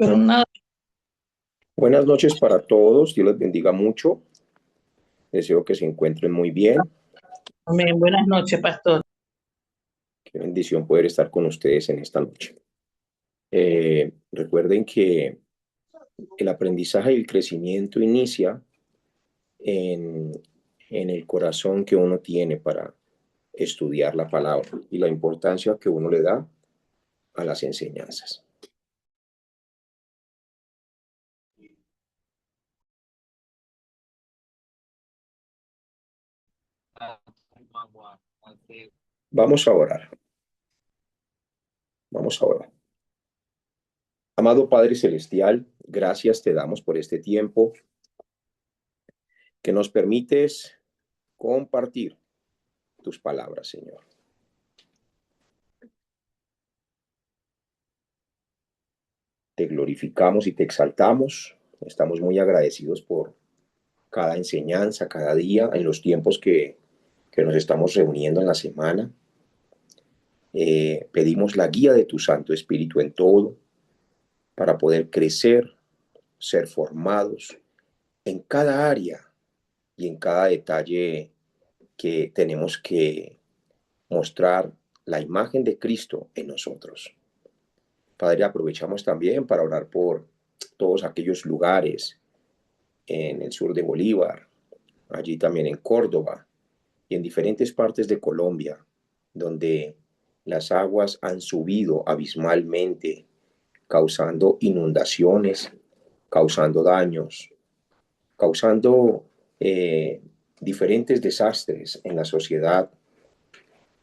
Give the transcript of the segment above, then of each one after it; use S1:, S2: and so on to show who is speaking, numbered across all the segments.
S1: Pero nada,
S2: Buenas noches para todos, Dios les bendiga mucho, deseo que se encuentren muy bien,
S1: amén. Buenas noches, pastor.
S2: qué bendición poder estar con ustedes en esta noche. Recuerden que el aprendizaje y el crecimiento inicia en, en el corazón que uno tiene para estudiar la palabra y la importancia que uno le da a las enseñanzas. Vamos a orar, vamos a orar. Amado Padre Celestial, gracias te damos por este tiempo que nos permites compartir tus palabras, Señor. Te glorificamos y te exaltamos. Estamos muy agradecidos por cada enseñanza, cada día, en los tiempos que nos estamos reuniendo en la semana. Pedimos la guía de tu Santo Espíritu en todo para poder crecer, ser formados en cada área y en cada detalle que tenemos que mostrar la imagen de Cristo en nosotros. Padre, aprovechamos también para orar por todos aquellos lugares en el sur de Bolívar, allí también en Córdoba y en diferentes partes de Colombia, donde las aguas han subido abismalmente, causando inundaciones, causando daños, causando diferentes desastres en la sociedad.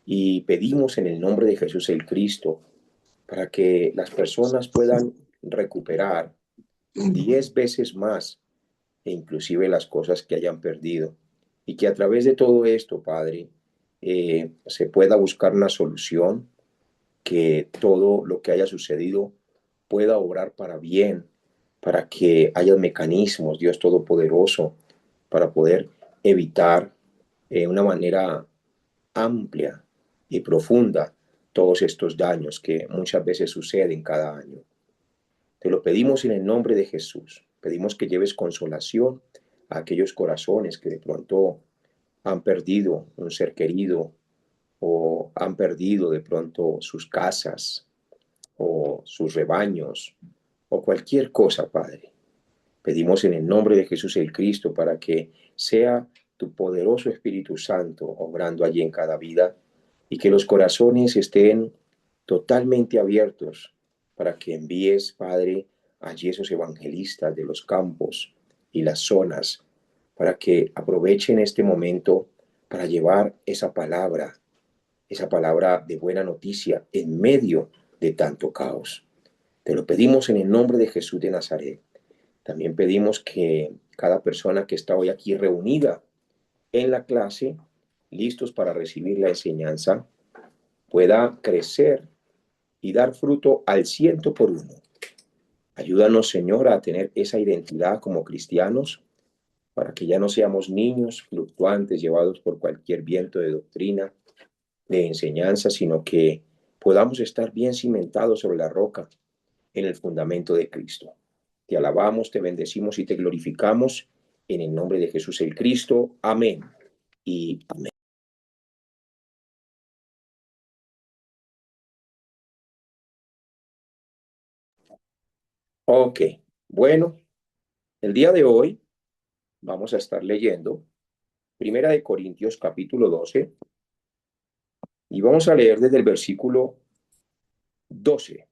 S2: Y pedimos en el nombre de Jesús el Cristo para que las personas puedan recuperar 10 veces más e inclusive las cosas que hayan perdido. Y que a través de todo esto, Padre, se pueda buscar una solución, que todo lo que haya sucedido pueda obrar para bien, para que haya mecanismos, Dios Todopoderoso, para poder evitar una manera amplia y profunda todos estos daños que muchas veces suceden cada año. Te lo pedimos en el nombre de Jesús. Pedimos que lleves consolación a aquellos corazones que de pronto han perdido un ser querido o han perdido de pronto sus casas o sus rebaños o cualquier cosa, Padre. Pedimos en el nombre de Jesús el Cristo para que sea tu poderoso Espíritu Santo obrando allí en cada vida y que los corazones estén totalmente abiertos para que envíes, Padre, allí esos evangelistas de los campos y las zonas para que aprovechen este momento para llevar esa palabra de buena noticia en medio de tanto caos. Te lo pedimos en el nombre de Jesús de Nazaret. También pedimos que cada persona que está hoy aquí reunida en la clase, listos para recibir la enseñanza, pueda crecer y dar fruto al 100 por 1. Ayúdanos, Señor, a tener esa identidad como cristianos para que ya no seamos niños fluctuantes llevados por cualquier viento de doctrina, de enseñanza, sino que podamos estar bien cimentados sobre la roca en el fundamento de Cristo. Te alabamos, te bendecimos y te glorificamos en el nombre de Jesús el Cristo. Amén y amén. Ok, bueno, el día de hoy vamos a estar leyendo Primera de Corintios capítulo 12 y vamos a leer desde el versículo 12.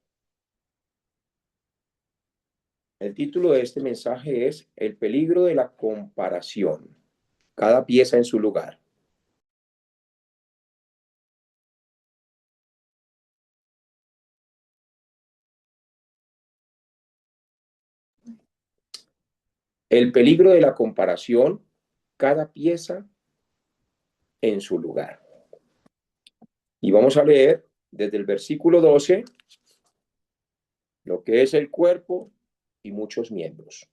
S2: El título de este mensaje es El peligro de la comparación, cada pieza en su lugar. El peligro de la comparación, cada pieza en su lugar. Y vamos a leer desde el versículo 12 lo que es el cuerpo y muchos miembros.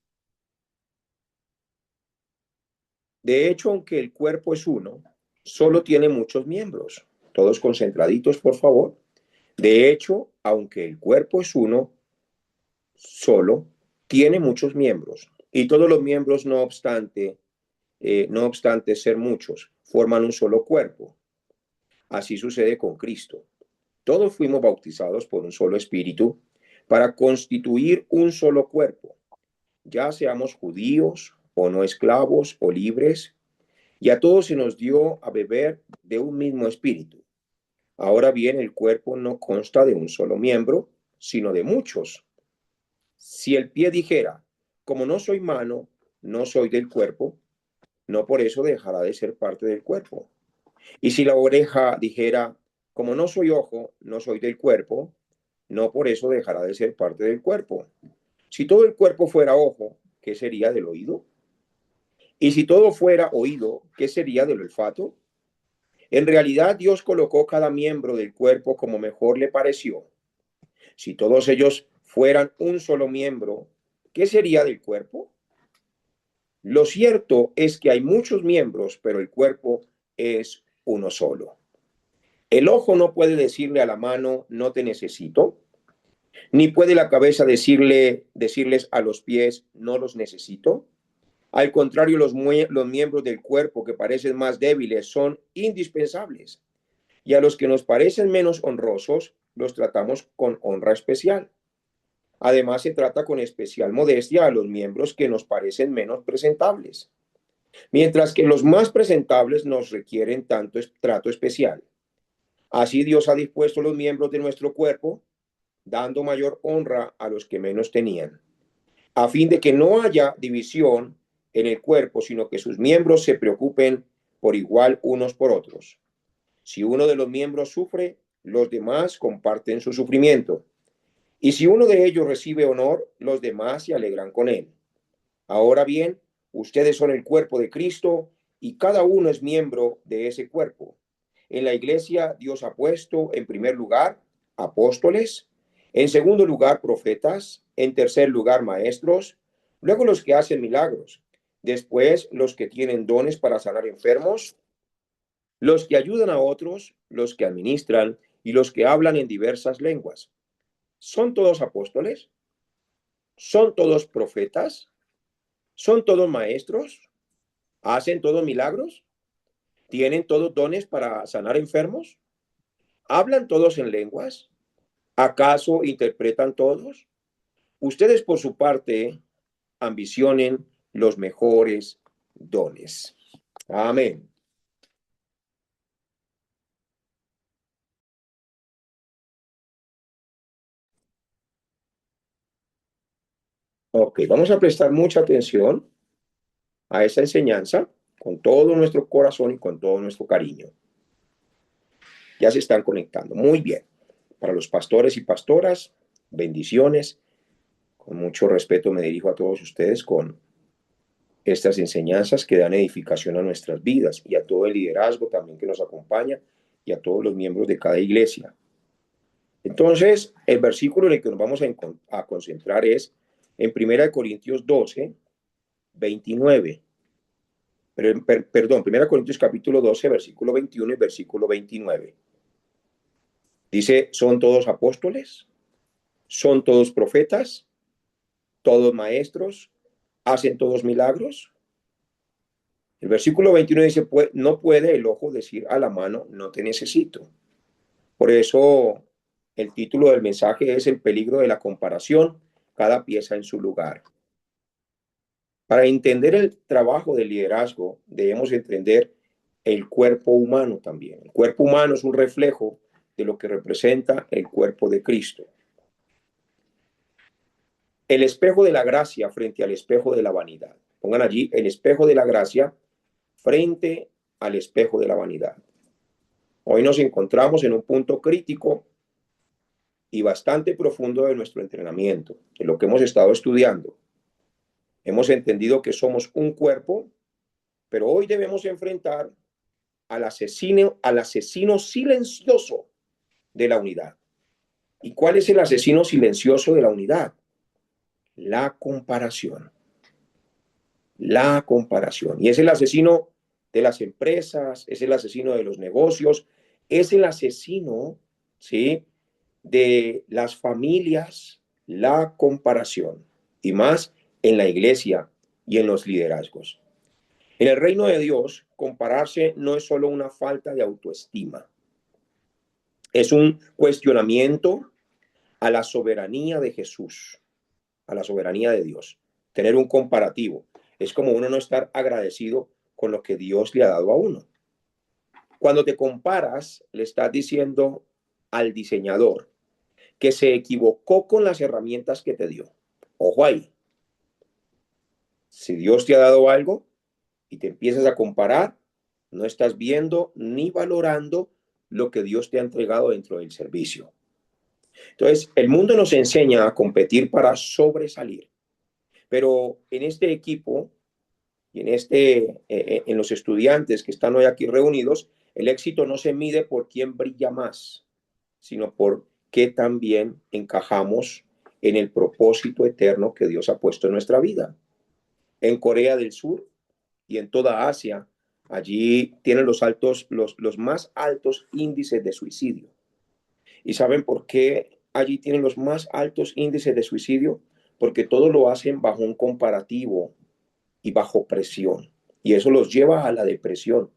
S2: De hecho, aunque el cuerpo es uno, solo tiene muchos miembros. Todos concentraditos, por favor. De hecho, aunque el cuerpo es uno, solo tiene muchos miembros y todos los miembros, no obstante ser muchos, forman un solo cuerpo. Así sucede con Cristo. Todos fuimos bautizados por un solo espíritu para constituir un solo cuerpo, ya seamos judíos o no esclavos o libres, y a todos se nos dio a beber de un mismo espíritu. Ahora bien, el cuerpo no consta de un solo miembro, sino de muchos. Si el pie dijera, como no soy mano, no soy del cuerpo, no por eso dejará de ser parte del cuerpo. Y si la oreja dijera, como no soy ojo, no soy del cuerpo, no por eso dejará de ser parte del cuerpo. Si todo el cuerpo fuera ojo, ¿qué sería del oído? Y si todo fuera oído, ¿qué sería del olfato? En realidad, Dios colocó cada miembro del cuerpo como mejor le pareció. Si todos ellos fueran un solo miembro, ¿qué sería del cuerpo? Lo cierto es que hay muchos miembros, pero el cuerpo es uno solo. El ojo no puede decirle a la mano, no te necesito, ni puede la cabeza decirles a los pies, no los necesito. Al contrario, los miembros del cuerpo que parecen más débiles son indispensables, y a los que nos parecen menos honrosos los tratamos con honra especial. Además, se trata con especial modestia a los miembros que nos parecen menos presentables, mientras que los más presentables nos requieren tanto trato especial. Así Dios ha dispuesto los miembros de nuestro cuerpo, dando mayor honra a los que menos tenían, a fin de que no haya división en el cuerpo, sino que sus miembros se preocupen por igual unos por otros. Si uno de los miembros sufre, los demás comparten su sufrimiento. Y si uno de ellos recibe honor, los demás se alegran con él. Ahora bien, ustedes son el cuerpo de Cristo y cada uno es miembro de ese cuerpo. En la iglesia, Dios ha puesto en primer lugar apóstoles, en segundo lugar profetas, en tercer lugar maestros, luego los que hacen milagros, después los que tienen dones para sanar enfermos, los que ayudan a otros, los que administran y los que hablan en diversas lenguas. ¿Son todos apóstoles? ¿Son todos profetas? ¿Son todos maestros? ¿Hacen todos milagros? ¿Tienen todos dones para sanar enfermos? ¿Hablan todos en lenguas? ¿Acaso interpretan todos? Ustedes por su parte ambicionen los mejores dones. Amén. Ok, vamos a prestar mucha atención a esa enseñanza con todo nuestro corazón y con todo nuestro cariño. Ya se están conectando. Muy bien. Para los pastores y pastoras, bendiciones. Con mucho respeto me dirijo a todos ustedes con estas enseñanzas que dan edificación a nuestras vidas y a todo el liderazgo también que nos acompaña y a todos los miembros de cada iglesia. Entonces, el versículo en el que nos vamos a concentrar es en 1 Corintios 12, 29. Perdón, 1 Corintios capítulo 12, versículo 21 y versículo 29. Dice, ¿son todos apóstoles? ¿Son todos profetas? ¿Todos maestros? ¿Hacen todos milagros? El versículo 21 dice, no puede el ojo decir a la mano, no te necesito. Por eso el título del mensaje es el peligro de la comparación, cada pieza en su lugar. Para entender el trabajo del liderazgo, debemos entender el cuerpo humano también. El cuerpo humano es un reflejo de lo que representa el cuerpo de Cristo. El espejo de la gracia frente al espejo de la vanidad. Pongan allí el espejo de la gracia frente al espejo de la vanidad. Hoy nos encontramos en un punto crítico y bastante profundo de nuestro entrenamiento, de lo que hemos estado estudiando. Hemos entendido que somos un cuerpo, pero hoy debemos enfrentar al asesino silencioso de la unidad. ¿Y cuál es el asesino silencioso de la unidad? La comparación. La comparación. Y es el asesino de las empresas, es el asesino de los negocios, es el asesino, ¿sí?, de las familias, la comparación, y más en la iglesia y en los liderazgos. En el reino de Dios, compararse no es solo una falta de autoestima, es un cuestionamiento a la soberanía de Jesús, a la soberanía de Dios. Tener un comparativo es como uno no estar agradecido con lo que Dios le ha dado a uno. Cuando te comparas, le estás diciendo al diseñador que se equivocó con las herramientas que te dio. Ojo ahí. Si Dios te ha dado algo y te empiezas a comparar, no estás viendo ni valorando lo que Dios te ha entregado dentro del servicio. Entonces, el mundo nos enseña a competir para sobresalir, pero en este equipo y en los estudiantes que están hoy aquí reunidos, el éxito no se mide por quién brilla más, sino por qué también encajamos en el propósito eterno que Dios ha puesto en nuestra vida. En Corea del Sur y en toda Asia, allí tienen los más altos índices de suicidio. ¿Y saben por qué allí tienen los más altos índices de suicidio? Porque todo lo hacen bajo un comparativo y bajo presión. Y eso los lleva a la depresión,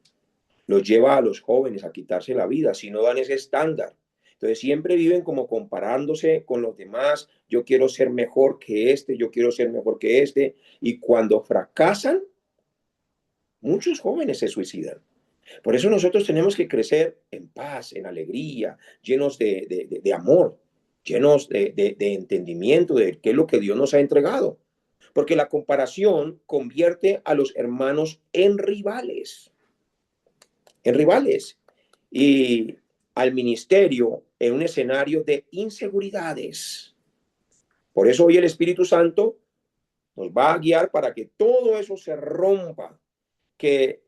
S2: los lleva a los jóvenes a quitarse la vida si no dan ese estándar. Entonces siempre viven como comparándose con los demás. Yo quiero ser mejor que este, yo quiero ser mejor que este. Y cuando fracasan, muchos jóvenes se suicidan. Por eso nosotros tenemos que crecer en paz, en alegría, llenos de amor, llenos de entendimiento de qué es lo que Dios nos ha entregado. Porque la comparación convierte a los hermanos en rivales, y al ministerio en un escenario de inseguridades. Por eso hoy el Espíritu Santo nos va a guiar para que todo eso se rompa, que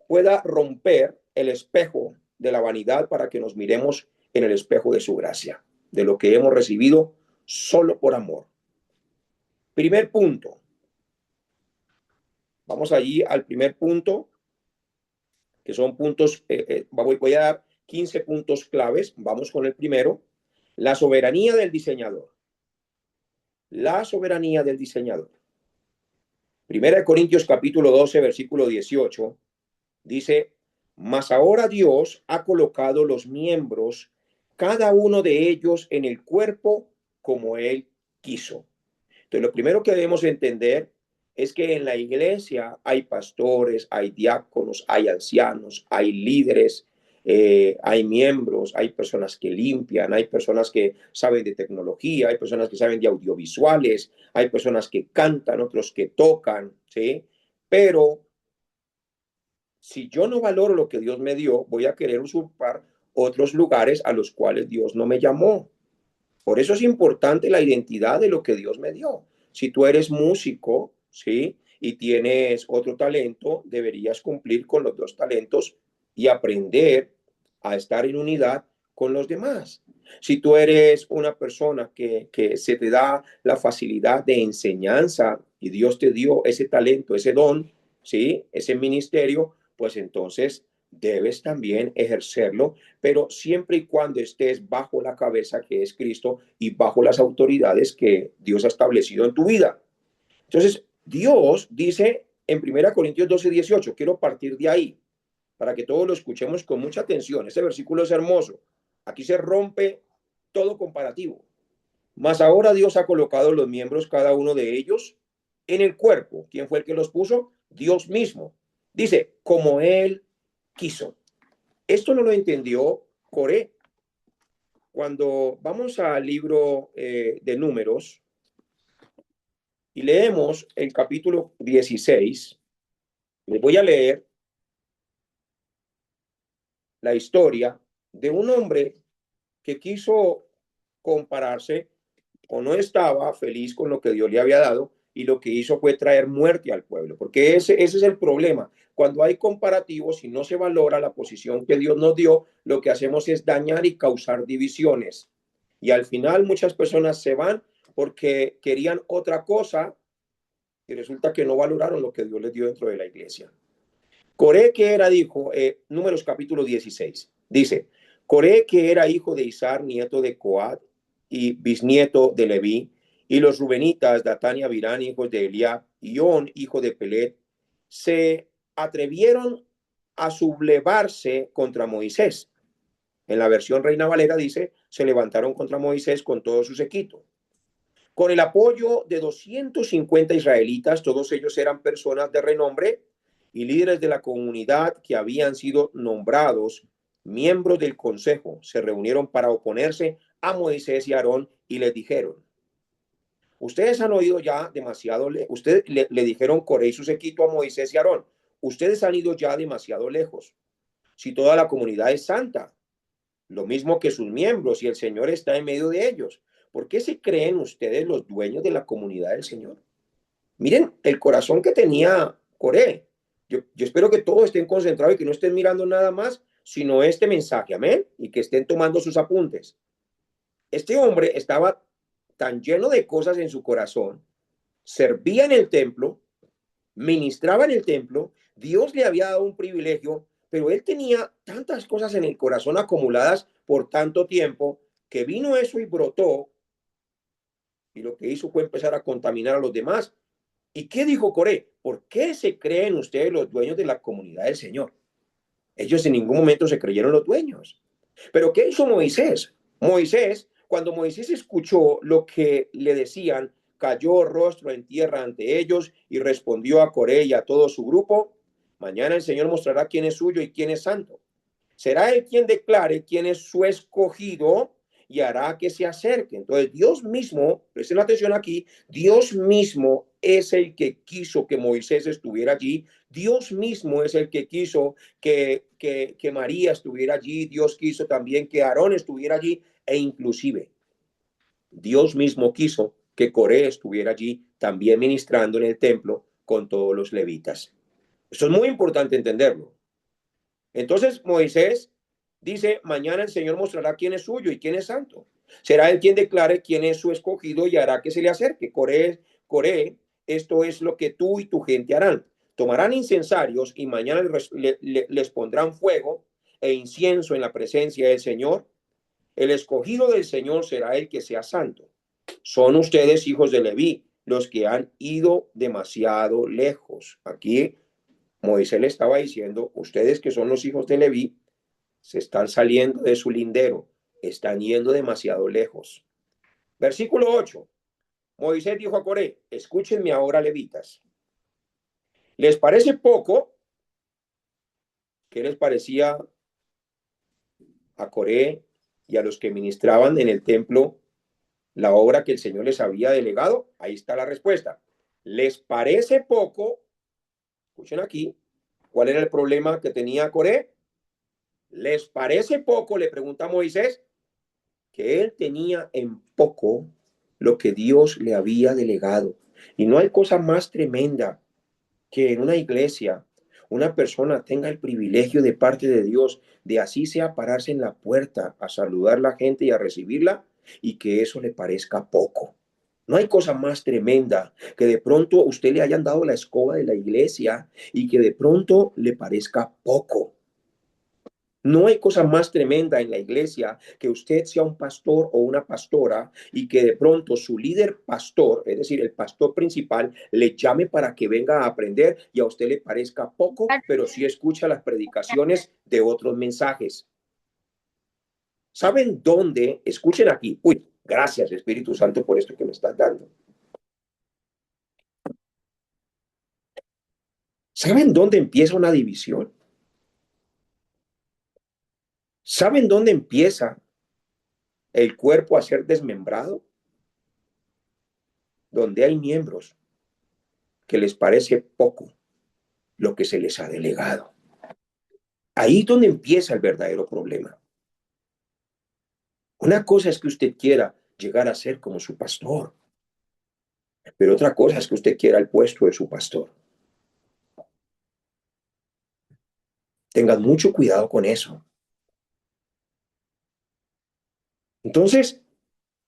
S2: pueda romper el espejo de la vanidad para que nos miremos en el espejo de su gracia, de lo que hemos recibido solo por amor. Primer punto. Vamos allí al primer punto, que son puntos, voy a dar 15 puntos claves. Vamos con el primero, la soberanía del diseñador. La soberanía del diseñador. Primera de Corintios capítulo 12, versículo 18, dice, mas ahora Dios ha colocado los miembros, cada uno de ellos en el cuerpo como Él quiso. Entonces, lo primero que debemos entender es que en la iglesia hay pastores, hay diáconos, hay ancianos, hay líderes, hay miembros, hay personas que limpian, hay personas que saben de tecnología, hay personas que saben de audiovisuales, hay personas que cantan, otros que tocan, ¿sí? Pero si yo no valoro lo que Dios me dio, voy a querer usurpar otros lugares a los cuales Dios no me llamó. Por eso es importante la identidad de lo que Dios me dio. Si tú eres músico, ¿sí? Y tienes otro talento, deberías cumplir con los dos talentos y aprender a estar en unidad con los demás. Si tú eres una persona que se te da la facilidad de enseñanza y Dios te dio ese talento, ese don, ¿sí? Ese ministerio, pues entonces debes también ejercerlo, pero siempre y cuando estés bajo la cabeza que es Cristo y bajo las autoridades que Dios ha establecido en tu vida. Entonces, Dios dice en 1 Corintios 12, 18, quiero partir de ahí para que todos lo escuchemos con mucha atención. Este versículo es hermoso. Aquí se rompe todo comparativo. Mas ahora Dios ha colocado los miembros, cada uno de ellos, en el cuerpo. ¿Quién fue el que los puso? Dios mismo. Dice, como Él quiso. Esto no lo entendió Coré. Cuando vamos al libro de Números y leemos el capítulo 16, les voy a leer la historia de un hombre que quiso compararse o no estaba feliz con lo que Dios le había dado, y lo que hizo fue traer muerte al pueblo, porque ese es el problema. Cuando hay comparativos y no se valora la posición que Dios nos dio, lo que hacemos es dañar y causar divisiones. Y al final muchas personas se van porque querían otra cosa y resulta que no valoraron lo que Dios les dio dentro de la iglesia. Coré, que era, dijo, Números capítulo 16, dice, Coré, que era hijo de Izar, nieto de Coat, y bisnieto de Leví, y los rubenitas, Datán y Abirán, hijos de Eliab, y On, hijo de Pelet, se atrevieron a sublevarse contra Moisés. En la versión Reina Valera dice, se levantaron contra Moisés con todo su séquito. Con el apoyo de 250 israelitas, todos ellos eran personas de renombre y líderes de la comunidad que habían sido nombrados miembros del consejo, se reunieron para oponerse a Moisés y Aarón y les dijeron, ustedes han oído ya demasiado, ustedes le dijeron Coré y su séquito a Moisés y Aarón, ustedes han ido ya demasiado lejos. Si toda la comunidad es santa, lo mismo que sus miembros, y el Señor está en medio de ellos, ¿por qué se creen ustedes los dueños de la comunidad del Señor? Miren el corazón que tenía Coré. Yo espero que todos estén concentrados y que no estén mirando nada más, sino este mensaje, amén, y que estén tomando sus apuntes. Este hombre estaba tan lleno de cosas en su corazón, servía en el templo, ministraba en el templo, Dios le había dado un privilegio, pero él tenía tantas cosas en el corazón acumuladas por tanto tiempo que vino eso y brotó, y lo que hizo fue empezar a contaminar a los demás. ¿Y qué dijo Coré? ¿Por qué se creen ustedes los dueños de la comunidad del Señor? Ellos en ningún momento se creyeron los dueños. Pero ¿qué hizo Moisés? Cuando Moisés escuchó lo que le decían, cayó rostro en tierra ante ellos y respondió a Coré y a todo su grupo, mañana el Señor mostrará quién es suyo y quién es santo. Será él quien declare quién es su escogido y hará que se acerque. Entonces Dios mismo, presten atención aquí, Dios mismo es el que quiso que Moisés estuviera allí, Dios mismo es el que quiso que María estuviera allí, Dios quiso también que Aarón estuviera allí, e inclusive Dios mismo quiso que Coré estuviera allí también ministrando en el templo con todos los levitas. Eso es muy importante entenderlo. Entonces Moisés dice, mañana el Señor mostrará quién es suyo y quién es santo. Será él quien declare quién es su escogido y hará que se le acerque. Coré, esto es lo que tú y tu gente harán. Tomarán incensarios y mañana les pondrán fuego e incienso en la presencia del Señor. El escogido del Señor será el que sea santo. Son ustedes, hijos de Leví, los que han ido demasiado lejos. Aquí Moisés le estaba diciendo, ustedes que son los hijos de Leví, se están saliendo de su lindero, están yendo demasiado lejos. Versículo 8. Moisés dijo a Coré, escúchenme ahora, levitas. ¿Les parece poco? ¿Qué les parecía a Coré y a los que ministraban en el templo la obra que el Señor les había delegado? Ahí está la respuesta. ¿Les parece poco? Escuchen aquí. ¿Cuál era el problema que tenía Coré? ¿Les parece poco? Le pregunta Moisés, que él tenía en poco lo que Dios le había delegado. Y no hay cosa más tremenda que en una iglesia una persona tenga el privilegio de parte de Dios de así sea pararse en la puerta a saludar a la gente y a recibirla y que eso le parezca poco. No hay cosa más tremenda que de pronto usted le hayan dado la escoba de la iglesia y que de pronto le parezca poco. No hay cosa más tremenda en la iglesia que usted sea un pastor o una pastora y que de pronto su líder pastor, es decir, el pastor principal, le llame para que venga a aprender y a usted le parezca poco, pero sí escucha las predicaciones de otros mensajes. ¿Saben dónde? Escuchen aquí. Uy, gracias Espíritu Santo por esto que me estás dando. ¿Saben dónde empieza una división? ¿Saben dónde empieza el cuerpo a ser desmembrado? Donde hay miembros que les parece poco lo que se les ha delegado. Ahí es donde empieza el verdadero problema. Una cosa es que usted quiera llegar a ser como su pastor, pero otra cosa es que usted quiera el puesto de su pastor. Tengan mucho cuidado con eso. Entonces,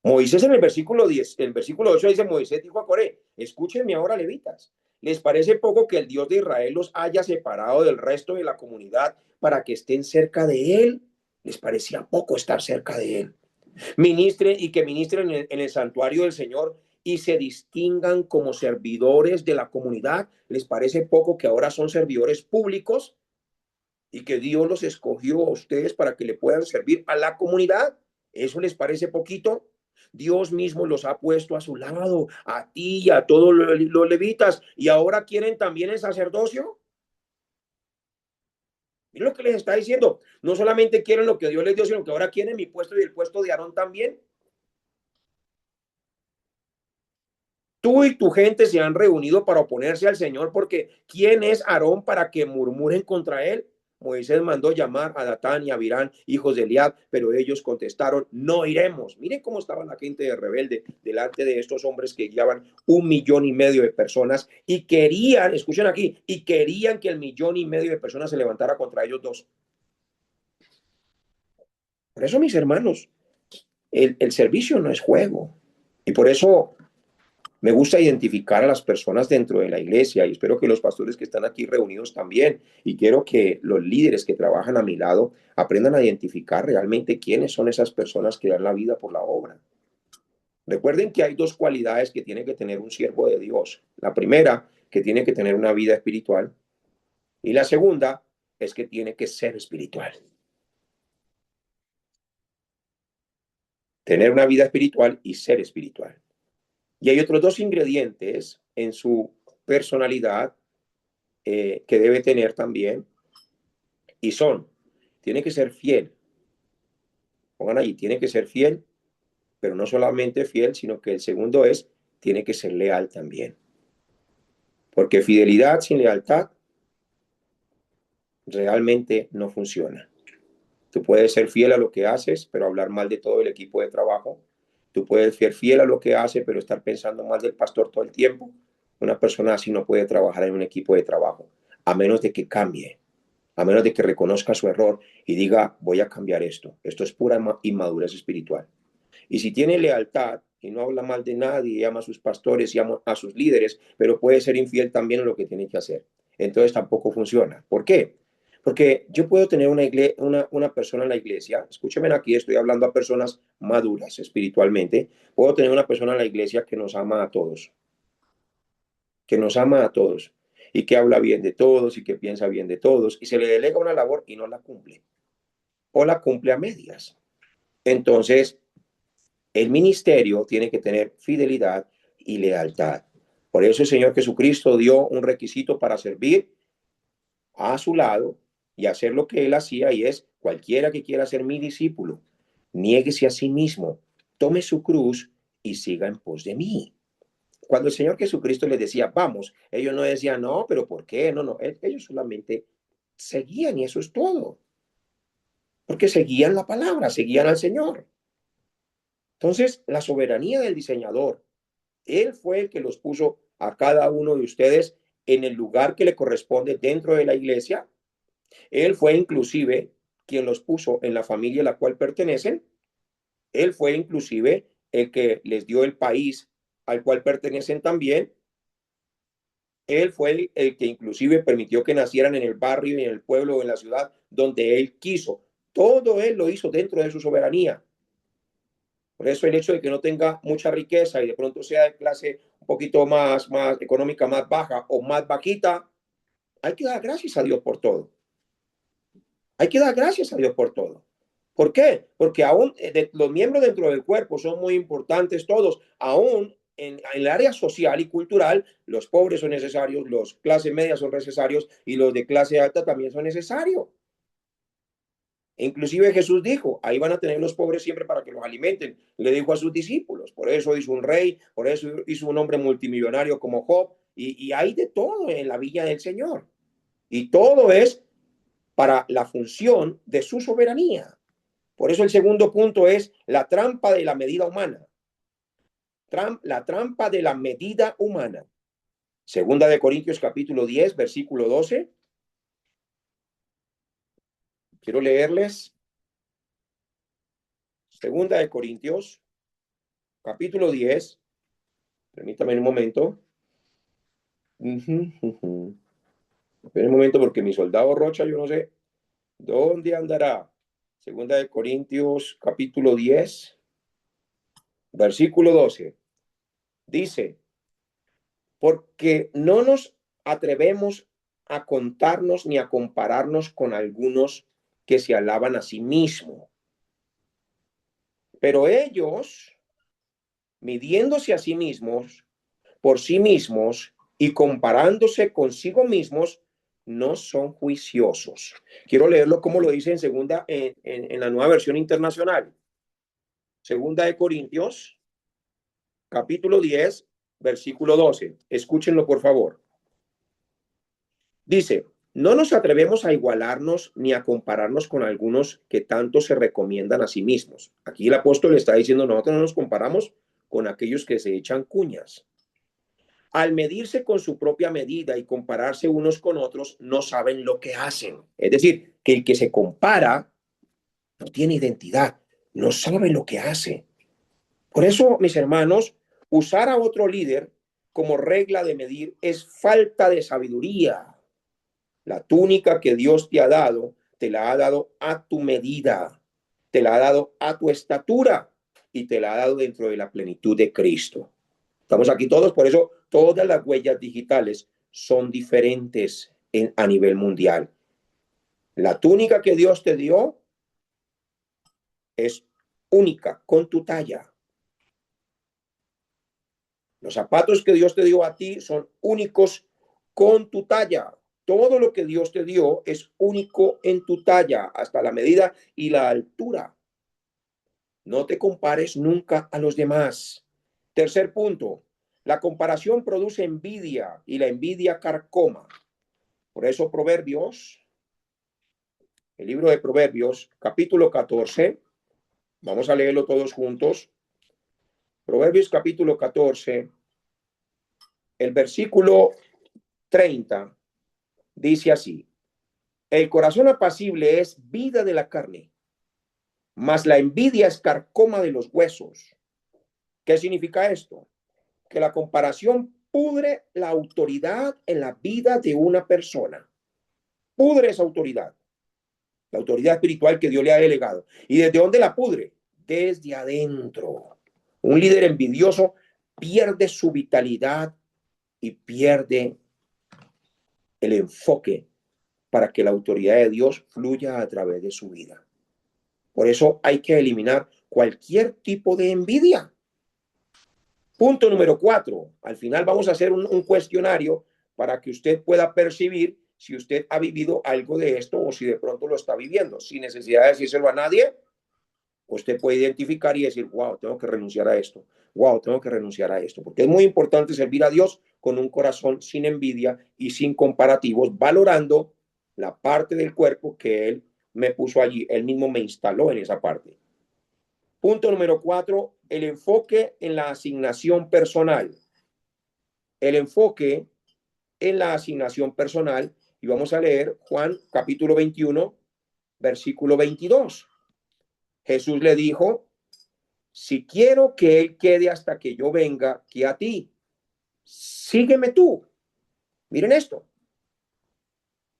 S2: Moisés en el versículo 10, el versículo 8 dice, Moisés dijo a Coré, escúchenme ahora, levitas. ¿Les parece poco que el Dios de Israel los haya separado del resto de la comunidad para que estén cerca de él? ¿Les parecía poco estar cerca de él? Ministren y que ministren en el santuario del Señor y se distingan como servidores de la comunidad. ¿Les parece poco que ahora son servidores públicos y que Dios los escogió a ustedes para que le puedan servir a la comunidad? ¿Eso les parece poquito? Dios mismo los ha puesto a su lado, a ti y a todos los levitas, y ahora quieren también el sacerdocio. Miren lo que les está diciendo. No solamente quieren lo que Dios les dio, sino que ahora quieren mi puesto y el puesto de Aarón también. Tú y tu gente se han reunido para oponerse al Señor, porque ¿quién es Aarón para que murmuren contra él? Moisés mandó llamar a Datán y a Abirán, hijos de Eliab, pero ellos contestaron, no iremos. Miren cómo estaba la gente de rebelde delante de estos hombres que guiaban 1,5 millones de personas y querían, escuchen aquí, y querían que el 1,5 millones de personas se levantara contra ellos dos. Por eso, mis hermanos, el servicio no es juego. Y por eso me gusta identificar a las personas dentro de la iglesia y espero que los pastores que están aquí reunidos también. Y quiero que los líderes que trabajan a mi lado aprendan a identificar realmente quiénes son esas personas que dan la vida por la obra. Recuerden que hay dos cualidades que tiene que tener un siervo de Dios. La primera, que tiene que tener una vida espiritual. Y la segunda es que tiene que ser espiritual. Tener una vida espiritual y ser espiritual. Y hay otros dos ingredientes en su personalidad que debe tener también, y son, tiene que ser fiel. Pongan allí, tiene que ser fiel, pero no solamente fiel, sino que el segundo es, tiene que ser leal también. Porque fidelidad sin lealtad realmente no funciona. Tú puedes ser fiel a lo que haces, pero hablar mal de todo el equipo de trabajo. Tú puedes ser fiel a lo que hace, pero estar pensando mal del pastor todo el tiempo. Una persona así no puede trabajar en un equipo de trabajo, a menos de que cambie, a menos de que reconozca su error y diga, voy a cambiar esto. Esto es pura inmadurez espiritual. Y si tiene lealtad y no habla mal de nadie, ama a sus pastores y ama a sus líderes, pero puede ser infiel también en lo que tiene que hacer, entonces tampoco funciona. ¿Por qué? Porque yo puedo tener una persona en la iglesia, escúcheme aquí, estoy hablando a personas maduras espiritualmente, puedo tener una persona en la iglesia que nos ama a todos, que nos ama a todos y que habla bien de todos y que piensa bien de todos y se le delega una labor y no la cumple o la cumple a medias. Entonces, el ministerio tiene que tener fidelidad y lealtad. Por eso el Señor Jesucristo dio un requisito para servir a su lado y hacer lo que él hacía, y es cualquiera que quiera ser mi discípulo, niéguese a sí mismo, tome su cruz y siga en pos de mí. Cuando el Señor Jesucristo les decía, vamos, ellos no decían, no, pero ¿por qué? No, no, ellos solamente seguían y eso es todo, porque seguían la palabra, seguían al Señor. Entonces, la soberanía del diseñador, él fue el que los puso a cada uno de ustedes en el lugar que le corresponde dentro de la iglesia. Él fue inclusive quien los puso en la familia a la cual pertenecen. Él fue inclusive el que les dio el país al cual pertenecen también. Él fue el que inclusive permitió que nacieran en el barrio, en el pueblo o en la ciudad donde él quiso. Todo él lo hizo dentro de su soberanía. Por eso el hecho de que no tenga mucha riqueza y de pronto sea de clase un poquito más económica, más baja o más bajita, hay que dar gracias a Dios por todo. Hay que dar gracias a Dios por todo. ¿Por qué? Porque aún los miembros dentro del cuerpo son muy importantes todos. Aún en el área social y cultural, los pobres son necesarios, los clase media son necesarios y los de clase alta también son necesarios. Inclusive Jesús dijo, ahí van a tener los pobres siempre para que los alimenten. Le dijo a sus discípulos, por eso hizo un rey, por eso hizo un hombre multimillonario como Job, y hay de todo en la viña del Señor. Y todo es para la función de su soberanía. Por eso el segundo punto es la trampa de la medida humana. La trampa de la medida humana. Segunda de Corintios capítulo 10, versículo 12. Quiero leerles. Segunda de Corintios capítulo 10. Permítame un momento. Espera un momento porque mi soldado Rocha, yo no sé dónde andará. Segunda de Corintios capítulo 10. Versículo 12. Dice, porque no nos atrevemos a contarnos ni a compararnos con algunos que se alaban a sí mismos. Pero ellos, midiéndose a sí mismos, por sí mismos y comparándose consigo mismos, no son juiciosos. Quiero leerlo como lo dice en la Nueva Versión Internacional. Segunda de Corintios, capítulo 10, versículo 12. Escúchenlo, por favor. Dice, no nos atrevemos a igualarnos ni a compararnos con algunos que tanto se recomiendan a sí mismos. Aquí el apóstol está diciendo, nosotros no nos comparamos con aquellos que se echan cuñas. Al medirse con su propia medida y compararse unos con otros, no saben lo que hacen. Es decir, que el que se compara no tiene identidad, no sabe lo que hace. Por eso, mis hermanos, usar a otro líder como regla de medir es falta de sabiduría. La túnica que Dios te la ha dado a tu medida, te la ha dado a tu estatura y te la ha dado dentro de la plenitud de Cristo. Estamos aquí todos, por eso todas las huellas digitales son diferentes a nivel mundial. La túnica que Dios te dio es única, con tu talla. Los zapatos que Dios te dio a ti son únicos con tu talla. Todo lo que Dios te dio es único en tu talla, hasta la medida y la altura. No te compares nunca a los demás. Tercer punto, la comparación produce envidia y la envidia carcoma. Por eso Proverbios, el libro de Proverbios, capítulo 14, vamos a leerlo todos juntos. Proverbios capítulo 14, el versículo 30, dice así, el corazón apacible es vida de la carne, mas la envidia es carcoma de los huesos. ¿Qué significa esto? Que la comparación pudre la autoridad en la vida de una persona. Pudre esa autoridad, la autoridad espiritual que Dios le ha delegado. ¿Y desde dónde la pudre? Desde adentro. Un líder envidioso pierde su vitalidad y pierde el enfoque para que la autoridad de Dios fluya a través de su vida. Por eso hay que eliminar cualquier tipo de envidia. Punto número 4. Al final vamos a hacer un cuestionario para que usted pueda percibir si usted ha vivido algo de esto o si de pronto lo está viviendo. Sin necesidad de decírselo a nadie, usted puede identificar y decir, wow, tengo que renunciar a esto. Wow, tengo que renunciar a esto. Porque es muy importante servir a Dios con un corazón sin envidia y sin comparativos, valorando la parte del cuerpo que Él me puso allí. Él mismo me instaló en esa parte. Punto número 4, el enfoque en la asignación personal. El enfoque en la asignación personal. Y vamos a leer Juan capítulo 21, versículo 22. Jesús le dijo, si quiero que él quede hasta que yo venga, que a ti, sígueme tú. Miren esto.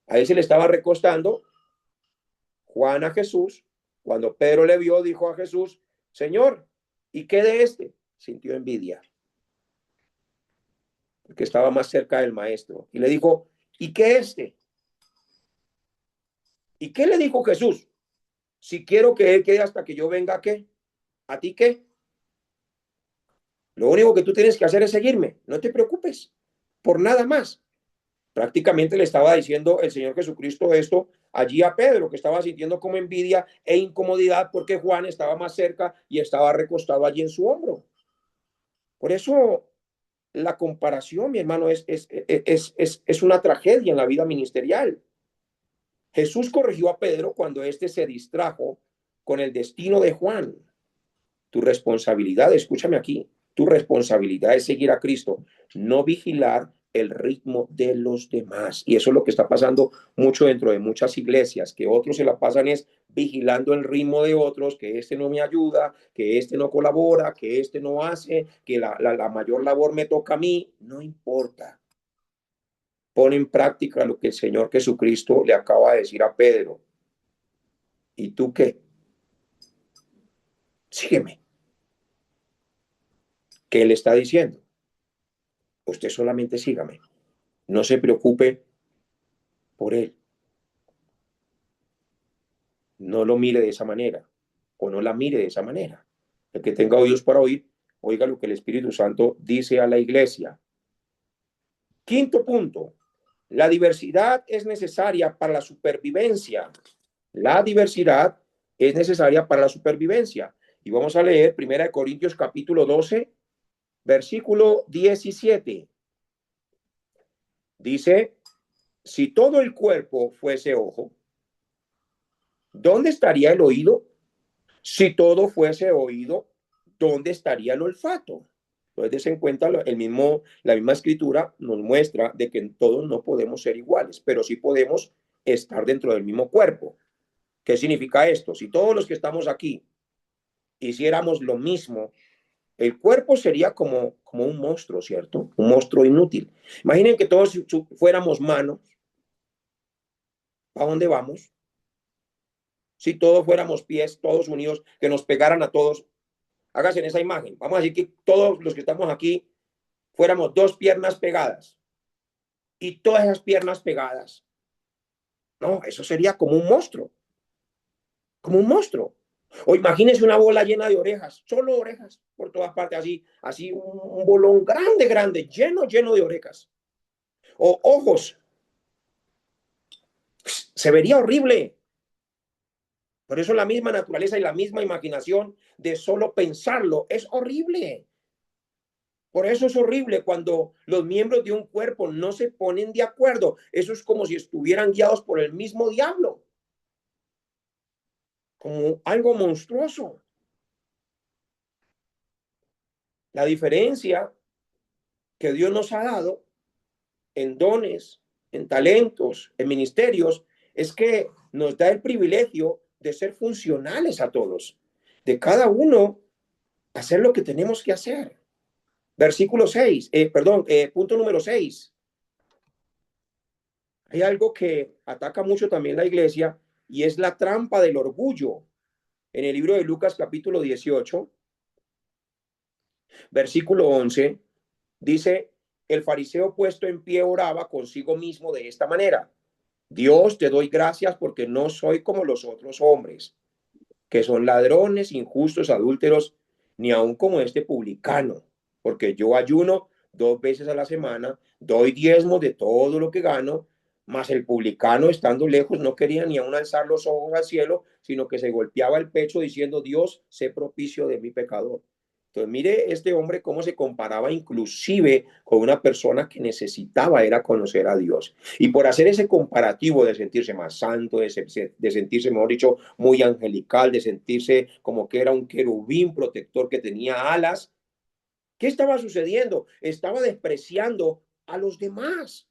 S2: A él se le estaba recostando Juan a Jesús. Cuando Pedro le vio, dijo a Jesús, Señor, ¿y qué de este? Sintió envidia, porque estaba más cerca del maestro. Y le dijo, ¿y qué este? ¿Y qué le dijo Jesús? Si quiero que él quede hasta que yo venga, ¿qué? ¿A ti qué? Lo único que tú tienes que hacer es seguirme. No te preocupes por nada más. Prácticamente le estaba diciendo el Señor Jesucristo esto allí a Pedro, que estaba sintiendo como envidia e incomodidad porque Juan estaba más cerca y estaba recostado allí en su hombro. Por eso la comparación, mi hermano, es una tragedia en la vida ministerial. Jesús corrigió a Pedro cuando éste se distrajo con el destino de Juan. Tu responsabilidad, escúchame aquí, tu responsabilidad es seguir a Cristo, no vigilar el ritmo de los demás. Y eso es lo que está pasando mucho dentro de muchas iglesias, que otros se la pasan es vigilando el ritmo de otros, que este no me ayuda, que este no colabora, que este no hace, que la mayor labor me toca a mí. No importa. Pon en práctica lo que el Señor Jesucristo le acaba de decir a Pedro. ¿Y tú qué? Sígueme. ¿Qué le está diciendo? Usted solamente sígame. No se preocupe por él. No lo mire de esa manera o no la mire de esa manera. El que tenga oídos para oír, oiga lo que el Espíritu Santo dice a la iglesia. Quinto punto, la diversidad es necesaria para la supervivencia. La diversidad es necesaria para la supervivencia. Y vamos a leer 1 Corintios capítulo 12, versículo 17. Dice, si todo el cuerpo fuese ojo, ¿dónde estaría el oído? Si todo fuese oído, ¿dónde estaría el olfato? Entonces, en cuenta, la misma escritura nos muestra de que todos no podemos ser iguales, pero sí podemos estar dentro del mismo cuerpo. ¿Qué significa esto? Si todos los que estamos aquí hiciéramos lo mismo, el cuerpo sería como un monstruo, ¿cierto? Un monstruo inútil. Imaginen que todos fuéramos manos. ¿A dónde vamos? Si todos fuéramos pies, todos unidos, que nos pegaran a todos. Hágase en esa imagen. Vamos a decir que todos los que estamos aquí fuéramos dos piernas pegadas y todas esas piernas pegadas. No, eso sería como un monstruo. Como un monstruo. O imagínense una bola llena de orejas, solo orejas por todas partes, así un bolón grande, grande, lleno de orejas. O ojos. Se vería horrible. Por eso la misma naturaleza y la misma imaginación de solo pensarlo es horrible. Por eso es horrible cuando los miembros de un cuerpo no se ponen de acuerdo. Eso es como si estuvieran guiados por el mismo diablo. Como algo monstruoso. La diferencia que Dios nos ha dado en dones, en talentos, en ministerios, es que nos da el privilegio de ser funcionales a todos, de cada uno hacer lo que tenemos que hacer. Versículo 6, punto número 6. Hay algo que ataca mucho también la iglesia y es la trampa del orgullo. En el libro de Lucas capítulo 18, versículo 11, dice, el fariseo puesto en pie oraba consigo mismo de esta manera. Dios, te doy gracias porque no soy como los otros hombres, que son ladrones, injustos, adúlteros, ni aun como este publicano, porque yo ayuno 2 veces a la semana, doy diezmos de todo lo que gano, mas el publicano, estando lejos, no quería ni aun alzar los ojos al cielo, sino que se golpeaba el pecho diciendo, Dios, sé propicio de mi pecador. Entonces, mire este hombre cómo se comparaba inclusive con una persona que necesitaba era conocer a Dios. Y por hacer ese comparativo de sentirse más santo, de sentirse, mejor dicho, muy angelical, de sentirse como que era un querubín protector que tenía alas, ¿qué estaba sucediendo? Estaba despreciando a los demás.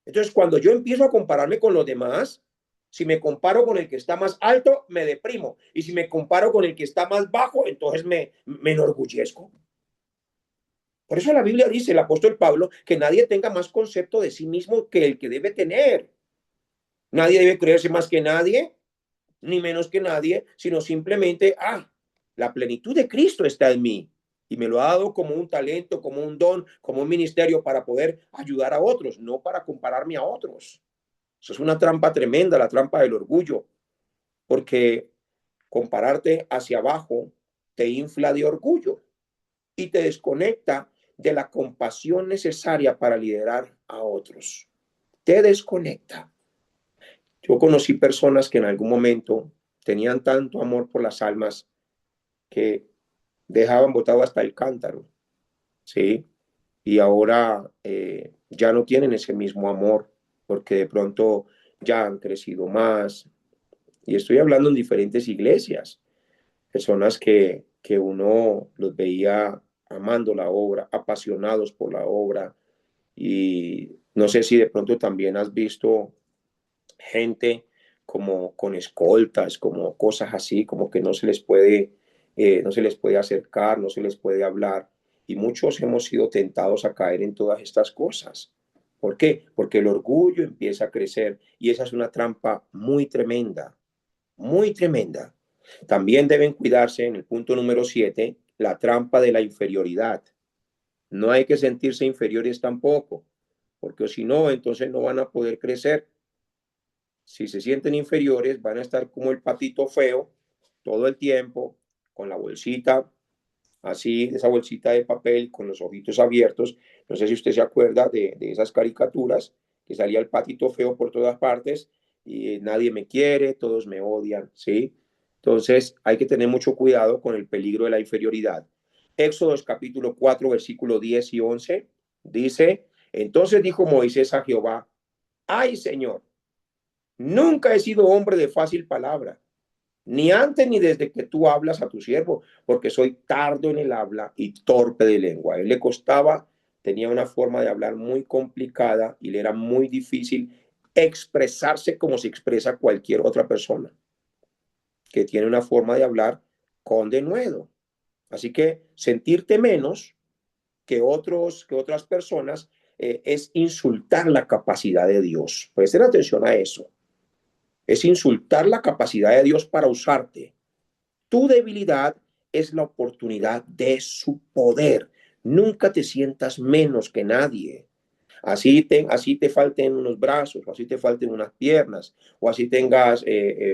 S2: Entonces, cuando yo empiezo a compararme con los demás, si me comparo con el que está más alto, me deprimo. Y si me comparo con el que está más bajo, entonces me enorgullezco. Por eso la Biblia dice, el apóstol Pablo, que nadie tenga más concepto de sí mismo que el que debe tener. Nadie debe creerse más que nadie, ni menos que nadie, sino simplemente, la plenitud de Cristo está en mí. Y me lo ha dado como un talento, como un don, como un ministerio para poder ayudar a otros, no para compararme a otros. Eso es una trampa tremenda, la trampa del orgullo, porque compararte hacia abajo te infla de orgullo y te desconecta de la compasión necesaria para liderar a otros. Te desconecta. Yo conocí personas que en algún momento tenían tanto amor por las almas que dejaban botado hasta el cántaro, ¿sí? Y ahora ya no tienen ese mismo amor porque de pronto ya han crecido más. Y estoy hablando en diferentes iglesias, personas que uno los veía amando la obra, apasionados por la obra. Y no sé si de pronto también has visto gente como con escoltas, como cosas así, como que no se les puede acercar, no se les puede hablar. Y muchos hemos sido tentados a caer en todas estas cosas. ¿Por qué? Porque el orgullo empieza a crecer y esa es una trampa muy tremenda, muy tremenda. También deben cuidarse en el punto número 7, la trampa de la inferioridad. No hay que sentirse inferiores tampoco, porque si no, entonces no van a poder crecer. Si se sienten inferiores, van a estar como el patito feo todo el tiempo, con la bolsita, así, esa bolsita de papel, con los ojitos abiertos. No sé si usted se acuerda de esas caricaturas, que salía el patito feo por todas partes y nadie me quiere, todos me odian, ¿sí? Entonces hay que tener mucho cuidado con el peligro de la inferioridad. Éxodos capítulo 4, versículo 10 y 11 dice, entonces dijo Moisés a Jehová, ay Señor, nunca he sido hombre de fácil palabra, ni antes ni desde que tú hablas a tu siervo, porque soy tardo en el habla y torpe de lengua. A él le costaba, tenía una forma de hablar muy complicada y le era muy difícil expresarse como se expresa cualquier otra persona, que tiene una forma de hablar con denuedo. Así que sentirte menos que otras personas es insultar la capacidad de Dios. Presten atención a eso. Es insultar la capacidad de Dios para usarte. Tu debilidad es la oportunidad de su poder. Nunca te sientas menos que nadie. Así te falten unos brazos, o así te falten unas piernas, o así tengas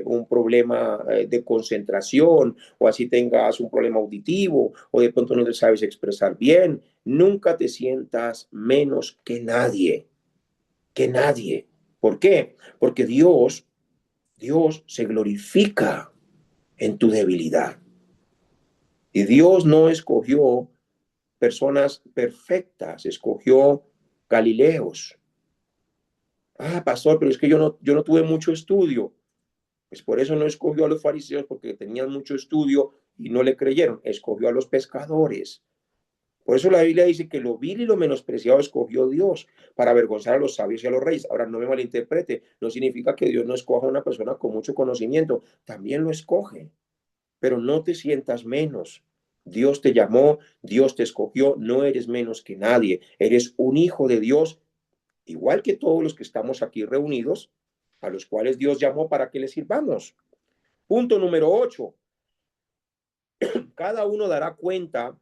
S2: un problema de concentración, o así tengas un problema auditivo, o de pronto no te sabes expresar bien. Nunca te sientas menos que nadie, que nadie. ¿Por qué? Porque Dios se glorifica en tu debilidad. Y Dios no escogió personas perfectas, escogió Galileos. Ah, pastor, pero es que yo no tuve mucho estudio. Pues por eso no escogió a los fariseos, porque tenían mucho estudio y no le creyeron. Escogió a los pescadores. Por eso la Biblia dice que lo vil y lo menospreciado escogió Dios para avergonzar a los sabios y a los reyes. Ahora, no me malinterprete, no significa que Dios no escoja a una persona con mucho conocimiento. También lo escoge, pero no te sientas menos. Dios te llamó, Dios te escogió, no eres menos que nadie. Eres un hijo de Dios, igual que todos los que estamos aquí reunidos, a los cuales Dios llamó para que les sirvamos. Punto número 8. Cada uno dará cuenta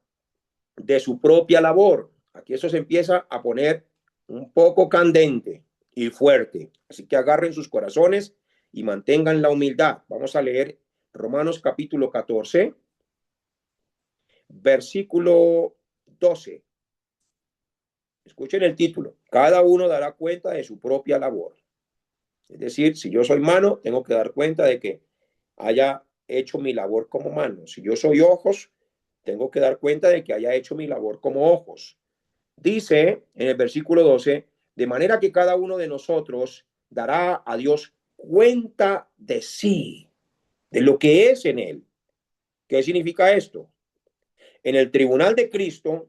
S2: de su propia labor. Aquí eso se empieza a poner un poco candente y fuerte. Así que agarren sus corazones y mantengan la humildad. Vamos a leer Romanos capítulo 14, versículo 12. Escuchen el título. Cada uno dará cuenta de su propia labor. Es decir, si yo soy mano, tengo que dar cuenta de que haya hecho mi labor como mano. Si yo soy ojos, tengo que dar cuenta de que haya hecho mi labor como ojos. Dice en el versículo 12, de manera que cada uno de nosotros dará a Dios cuenta de sí, de lo que es en él. ¿Qué significa esto? En el tribunal de Cristo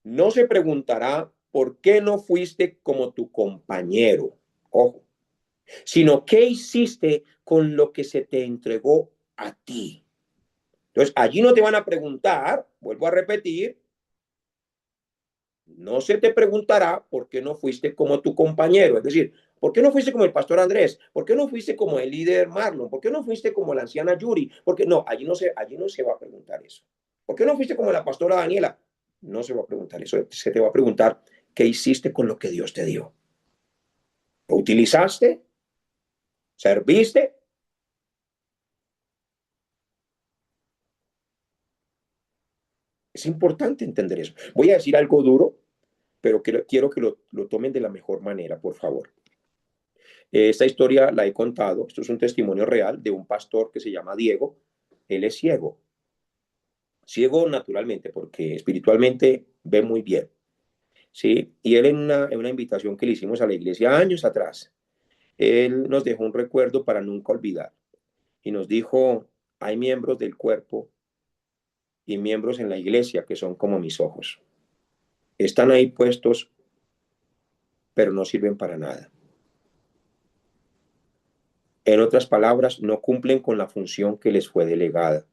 S2: no se preguntará por qué no fuiste como tu compañero, ojo, sino qué hiciste con lo que se te entregó a ti. Entonces, allí no te van a preguntar, vuelvo a repetir, no se te preguntará por qué no fuiste como tu compañero, es decir, ¿por qué no fuiste como el pastor Andrés? ¿Por qué no fuiste como el líder Marlon? ¿Por qué no fuiste como la anciana Yuri? Porque no, allí no se va a preguntar eso. ¿Por qué no fuiste como la pastora Daniela? No se va a preguntar eso, se te va a preguntar qué hiciste con lo que Dios te dio. ¿Lo utilizaste? ¿Serviste? Es importante entender eso. Voy a decir algo duro, pero quiero que lo tomen de la mejor manera, por favor. Esta historia la he contado, esto es un testimonio real de un pastor que se llama Diego. Él es ciego, ciego naturalmente, porque espiritualmente ve muy bien, ¿sí? Y él en una invitación que le hicimos a la iglesia años atrás, él nos dejó un recuerdo para nunca olvidar y nos dijo, hay miembros del cuerpo y miembros en la iglesia que son como mis ojos. Están ahí puestos, pero no sirven para nada. En otras palabras, no cumplen con la función que les fue delegada.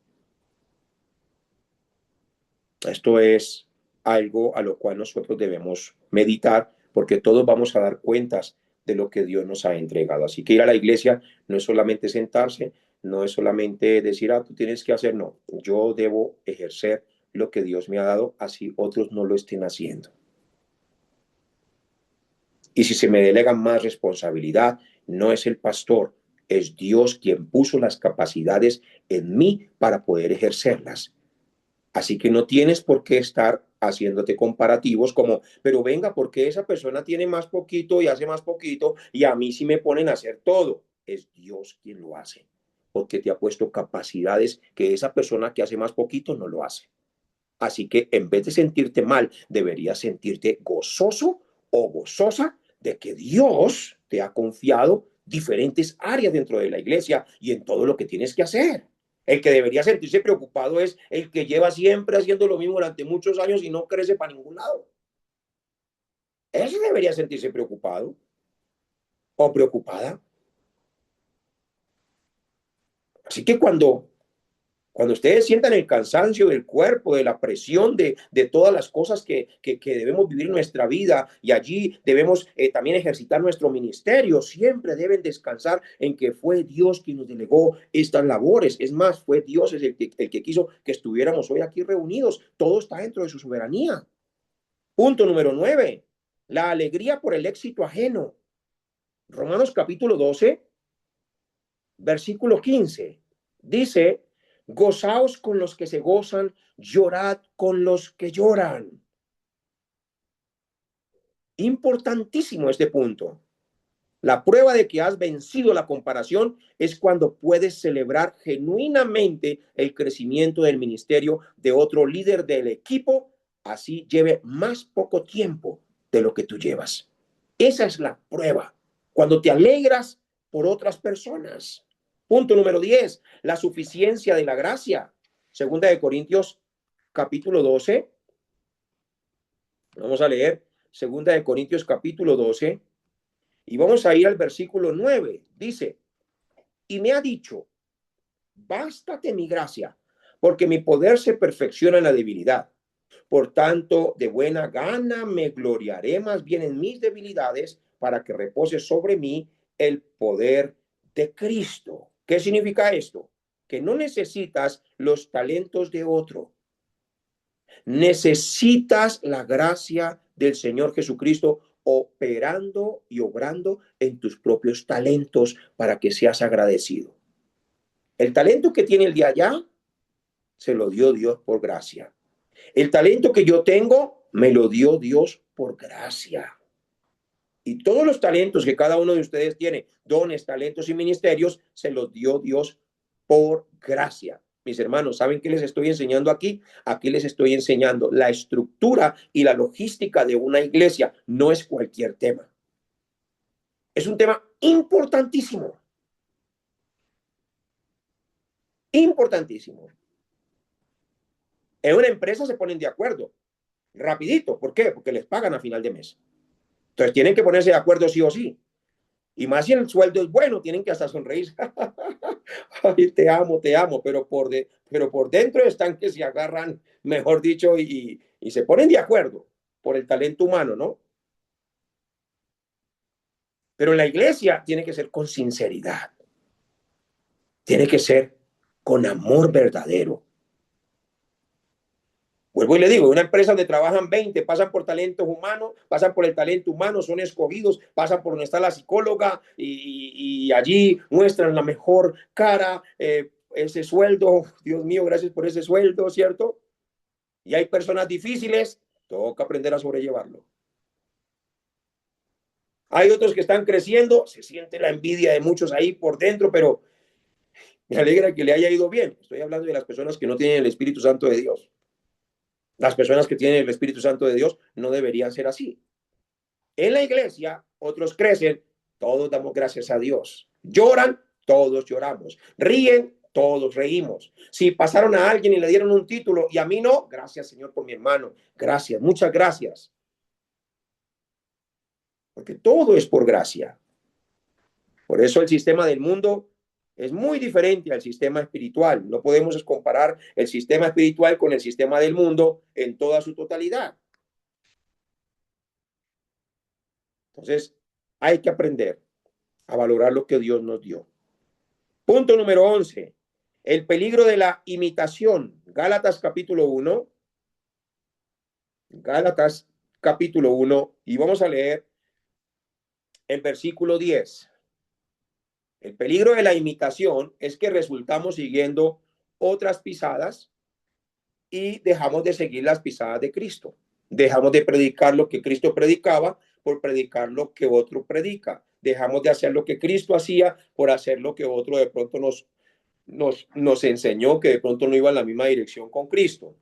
S2: Esto es algo a lo cual nosotros debemos meditar porque todos vamos a dar cuentas de lo que Dios nos ha entregado. Así que ir a la iglesia no es solamente sentarse, no es solamente decir, tú tienes que hacer, no, yo debo ejercer lo que Dios me ha dado, así otros no lo estén haciendo. Y si se me delega más responsabilidad, no es el pastor, es Dios quien puso las capacidades en mí para poder ejercerlas. Así que no tienes por qué estar haciéndote comparativos como, pero venga, porque esa persona tiene más poquito y hace más poquito y a mí sí me ponen a hacer todo. Es Dios quien lo hace, porque te ha puesto capacidades que esa persona que hace más poquito no lo hace. Así que en vez de sentirte mal, deberías sentirte gozoso o gozosa de que Dios te ha confiado diferentes áreas dentro de la iglesia y en todo lo que tienes que hacer. El que debería sentirse preocupado es el que lleva siempre haciendo lo mismo durante muchos años y no crece para ningún lado. Ese debería sentirse preocupado o preocupada. Así que cuando ustedes sientan el cansancio del cuerpo, de la presión de todas las cosas que debemos vivir en nuestra vida y allí debemos también ejercitar nuestro ministerio, siempre deben descansar en que fue Dios quien nos delegó estas labores. Es más, fue Dios el que quiso que estuviéramos hoy aquí reunidos. Todo está dentro de su soberanía. Punto número 9. La alegría por el éxito ajeno. Romanos capítulo 12, versículo 15. Dice: gozaos con los que se gozan, llorad con los que lloran. Importantísimo este punto. La prueba de que has vencido la comparación es cuando puedes celebrar genuinamente el crecimiento del ministerio de otro líder del equipo, así lleve más poco tiempo de lo que tú llevas. Esa es la prueba, cuando te alegras por otras personas. Punto número 10, la suficiencia de la gracia. Segunda de Corintios capítulo 12. Vamos a leer Segunda de Corintios capítulo 12 y vamos a ir al versículo 9. Dice: y me ha dicho, bástate mi gracia, porque mi poder se perfecciona en la debilidad. Por tanto, de buena gana me gloriaré más bien en mis debilidades, para que repose sobre mí el poder de Cristo. ¿Qué significa esto? Que no necesitas los talentos de otro. Necesitas la gracia del Señor Jesucristo operando y obrando en tus propios talentos para que seas agradecido. El talento que tiene el de allá se lo dio Dios por gracia. El talento que yo tengo me lo dio Dios por gracia. Y todos los talentos que cada uno de ustedes tiene, dones, talentos y ministerios, se los dio Dios por gracia. Mis hermanos, ¿saben qué les estoy enseñando aquí? Aquí les estoy enseñando la estructura y la logística de una iglesia. No es cualquier tema. Es un tema importantísimo. Importantísimo. En una empresa se ponen de acuerdo rapidito. ¿Por qué? Porque les pagan a final de mes. Entonces tienen que ponerse de acuerdo sí o sí. Y más si el sueldo es bueno, tienen que hasta sonreír. Ay, te amo, pero por dentro están que se agarran, mejor dicho, y se ponen de acuerdo por el talento humano, ¿no? Pero en la iglesia tiene que ser con sinceridad. Tiene que ser con amor verdadero. Vuelvo y le digo, en una empresa donde trabajan 20, pasan por talentos humanos, pasan por el talento humano, son escogidos, pasan por donde está la psicóloga y allí muestran la mejor cara, ese sueldo, Dios mío, gracias por ese sueldo, ¿cierto? Y hay personas difíciles, toca aprender a sobrellevarlo. Hay otros que están creciendo, se siente la envidia de muchos ahí por dentro, pero me alegra que le haya ido bien. Estoy hablando de las personas que no tienen el Espíritu Santo de Dios. Las personas que tienen el Espíritu Santo de Dios no deberían ser así. En la iglesia, otros crecen, todos damos gracias a Dios. Lloran, todos lloramos. Ríen, todos reímos. Si pasaron a alguien y le dieron un título y a mí no, gracias Señor por mi hermano. Gracias, muchas gracias. Porque todo es por gracia. Por eso el sistema del mundo es muy diferente al sistema espiritual. No podemos comparar el sistema espiritual con el sistema del mundo en toda su totalidad. Entonces, hay que aprender a valorar lo que Dios nos dio. Punto número 11. El peligro de la imitación. Gálatas capítulo 1, Gálatas capítulo 1 y vamos a leer el versículo 10. El peligro de la imitación es que resultamos siguiendo otras pisadas y dejamos de seguir las pisadas de Cristo. Dejamos de predicar lo que Cristo predicaba por predicar lo que otro predica. Dejamos de hacer lo que Cristo hacía por hacer lo que otro de pronto nos enseñó, que de pronto no iba en la misma dirección con Cristo.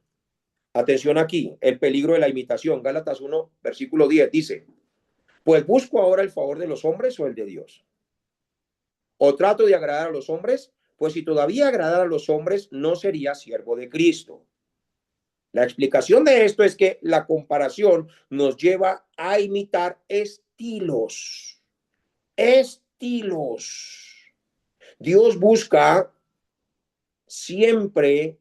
S2: Atención aquí, el peligro de la imitación. Gálatas 1, versículo 10 dice, pues busco ahora el favor de los hombres o el de Dios. O trato de agradar a los hombres, pues si todavía agradara a los hombres, no sería siervo de Cristo. La explicación de esto es que la comparación nos lleva a imitar estilos. Estilos. Dios busca siempre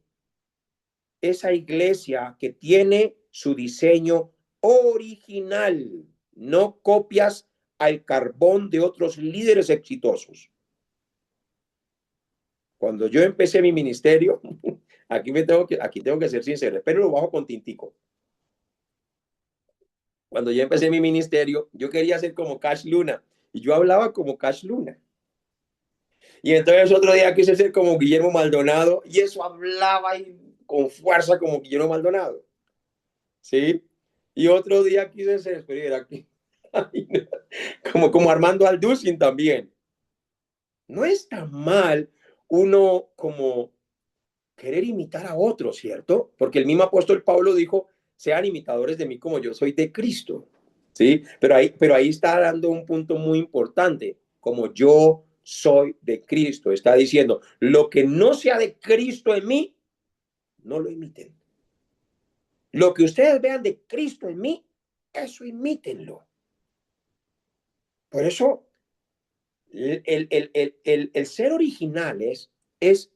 S2: esa iglesia que tiene su diseño original, no copias al carbón de otros líderes exitosos. Cuando yo empecé mi ministerio, aquí tengo que ser sincero, pero lo bajo con tintico. Cuando yo empecé mi ministerio, yo quería ser como Cash Luna y yo hablaba como Cash Luna. Y entonces otro día quise ser como Guillermo Maldonado y eso hablaba con fuerza como Guillermo Maldonado. ¿Sí? Y otro día quise ser, pero aquí, como Armando Alducin también. No está mal uno como querer imitar a otros, ¿cierto? Porque el mismo apóstol Pablo dijo, sean imitadores de mí como yo soy de Cristo, ¿sí? Pero ahí está dando un punto muy importante, como yo soy de Cristo. Está diciendo, lo que no sea de Cristo en mí, no lo imiten. Lo que ustedes vean de Cristo en mí, eso imítenlo. Por eso, el ser originales es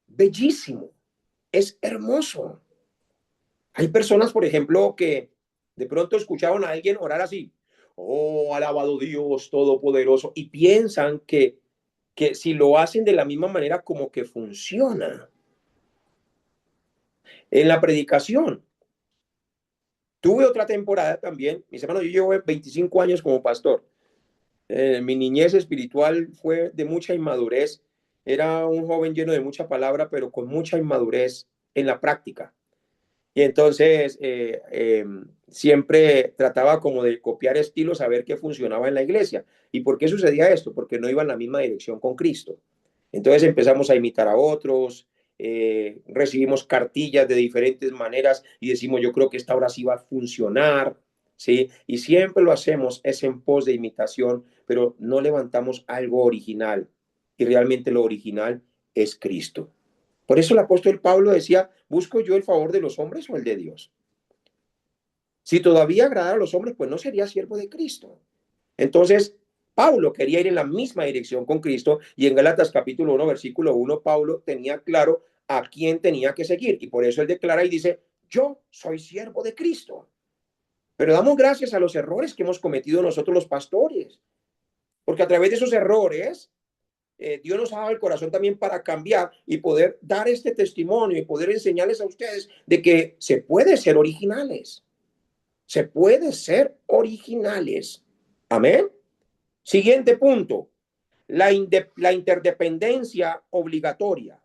S2: bellísimo, es hermoso. Hay personas, por ejemplo, que de pronto escucharon a alguien orar así, oh, alabado Dios Todopoderoso, y piensan que si lo hacen de la misma manera como que funciona. En la predicación, tuve otra temporada también, mis hermanos, yo llevo 25 años como pastor. Mi niñez espiritual fue de mucha inmadurez. Era un joven lleno de mucha palabra, pero con mucha inmadurez en la práctica. Y entonces siempre trataba como de copiar estilos a ver qué funcionaba en la iglesia. ¿Y por qué sucedía esto? Porque no iba en la misma dirección con Cristo. Entonces empezamos a imitar a otros, recibimos cartillas de diferentes maneras y decimos, yo creo que esta hora sí va a funcionar, ¿sí? Y siempre lo hacemos, es en pos de imitación, pero no levantamos algo original. Y realmente lo original es Cristo. Por eso el apóstol Pablo decía, ¿busco yo el favor de los hombres o el de Dios? Si todavía agradara a los hombres, pues no sería siervo de Cristo. Entonces, Pablo quería ir en la misma dirección con Cristo y en Gálatas capítulo 1, versículo 1, Pablo tenía claro a quién tenía que seguir y por eso él declara y dice, yo soy siervo de Cristo. Pero damos gracias a los errores que hemos cometido nosotros los pastores, porque a través de esos errores Dios nos ha dado el corazón también para cambiar y poder dar este testimonio y poder enseñarles a ustedes de que se puede ser originales. Se puede ser originales. Amén. Siguiente punto. La interdependencia obligatoria.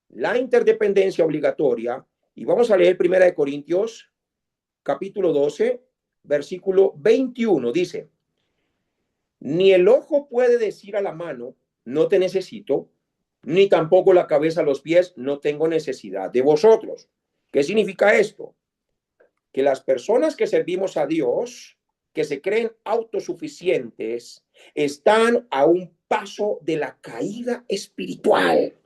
S2: La interdependencia obligatoria. Y vamos a leer 1 Corintios capítulo 12, versículo 21. Dice, ni el ojo puede decir a la mano, no te necesito, ni tampoco la cabeza a los pies, no tengo necesidad de vosotros. ¿Qué significa esto? Que las personas que servimos a Dios, que se creen autosuficientes, están a un paso de la caída espiritual.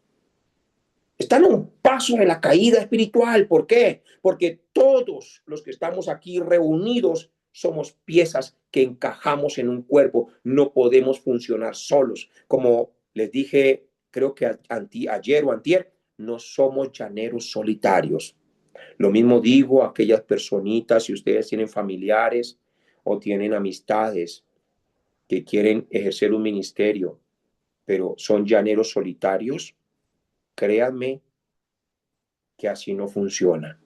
S2: Están a un paso de la caída espiritual. ¿Por qué? Porque todos los que estamos aquí reunidos somos piezas que encajamos en un cuerpo. No podemos funcionar solos. Como les dije, creo que ayer o antier, no somos llaneros solitarios. Lo mismo digo a aquellas personitas, si ustedes tienen familiares o tienen amistades que quieren ejercer un ministerio, pero son llaneros solitarios, créanme que así no funciona.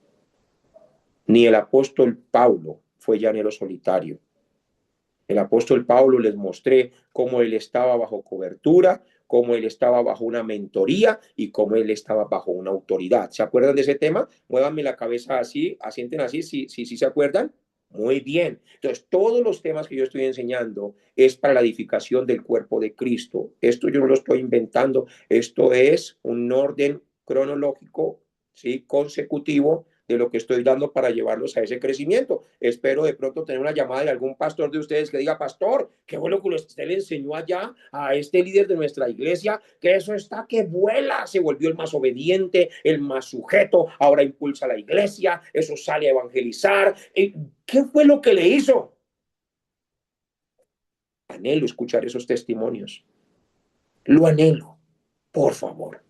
S2: Ni el apóstol Pablo fue llanero solitario. El apóstol Pablo les mostré cómo él estaba bajo cobertura, cómo él estaba bajo una mentoría y cómo él estaba bajo una autoridad. ¿Se acuerdan de ese tema? Muévanme la cabeza así, asienten así, si se acuerdan. Muy bien. Entonces, todos los temas que yo estoy enseñando es para la edificación del cuerpo de Cristo. Esto yo no lo estoy inventando. Esto es un orden cronológico, ¿sí? Consecutivo de lo que estoy dando para llevarlos a ese crecimiento. Espero de pronto tener una llamada de algún pastor de ustedes que diga, pastor, qué bueno que usted le enseñó allá a este líder de nuestra iglesia, que eso está que vuela, se volvió el más obediente, el más sujeto, ahora impulsa la iglesia, eso sale a evangelizar. ¿Qué fue lo que le hizo? Anhelo escuchar esos testimonios. Lo anhelo, por favor.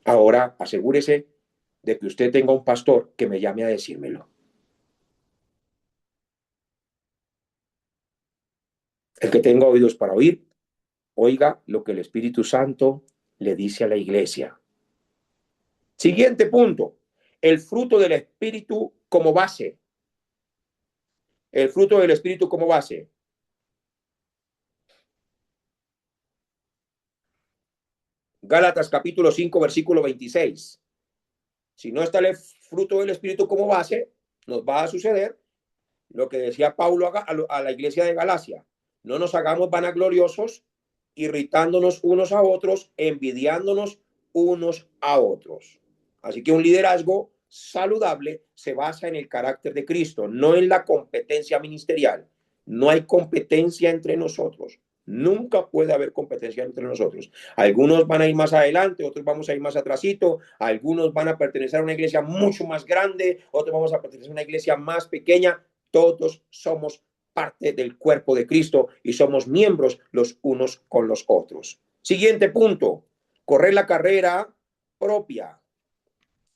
S2: Ahora asegúrese de que usted tenga un pastor que me llame a decírmelo. El que tenga oídos para oír, oiga lo que el Espíritu Santo le dice a la iglesia. Siguiente punto, el fruto del Espíritu como base. El fruto del Espíritu como base. Gálatas capítulo 5, versículo 26. Si no está el fruto del Espíritu como base, nos va a suceder lo que decía Pablo a la iglesia de Galacia. No nos hagamos vanagloriosos, irritándonos unos a otros, envidiándonos unos a otros. Así que un liderazgo saludable se basa en el carácter de Cristo, no en la competencia ministerial. No hay competencia entre nosotros. Nunca puede haber competencia entre nosotros. Algunos van a ir más adelante, otros vamos a ir más atrasito, algunos van a pertenecer a una iglesia mucho más grande, otros vamos a pertenecer a una iglesia más pequeña. Todos somos parte del cuerpo de Cristo y somos miembros los unos con los otros. Siguiente punto, correr la carrera propia.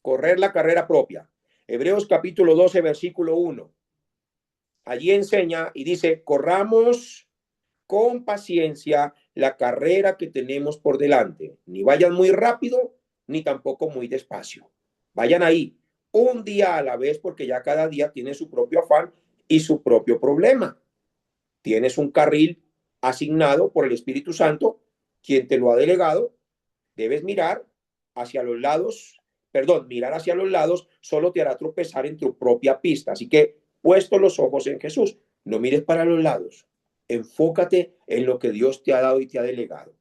S2: Correr la carrera propia. Hebreos capítulo 12, versículo 1. Allí enseña y dice, corramos con paciencia la carrera que tenemos por delante. Ni vayan muy rápido, ni tampoco muy despacio. Vayan ahí, un día a la vez, porque ya cada día tiene su propio afán y su propio problema. Tienes un carril asignado por el Espíritu Santo, quien te lo ha delegado. Debes mirar hacia los lados, mirar hacia los lados solo te hará tropezar en tu propia pista. Así que, puesto los ojos en Jesús, no mires para los lados. Enfócate en lo que Dios te ha dado y te ha delegado.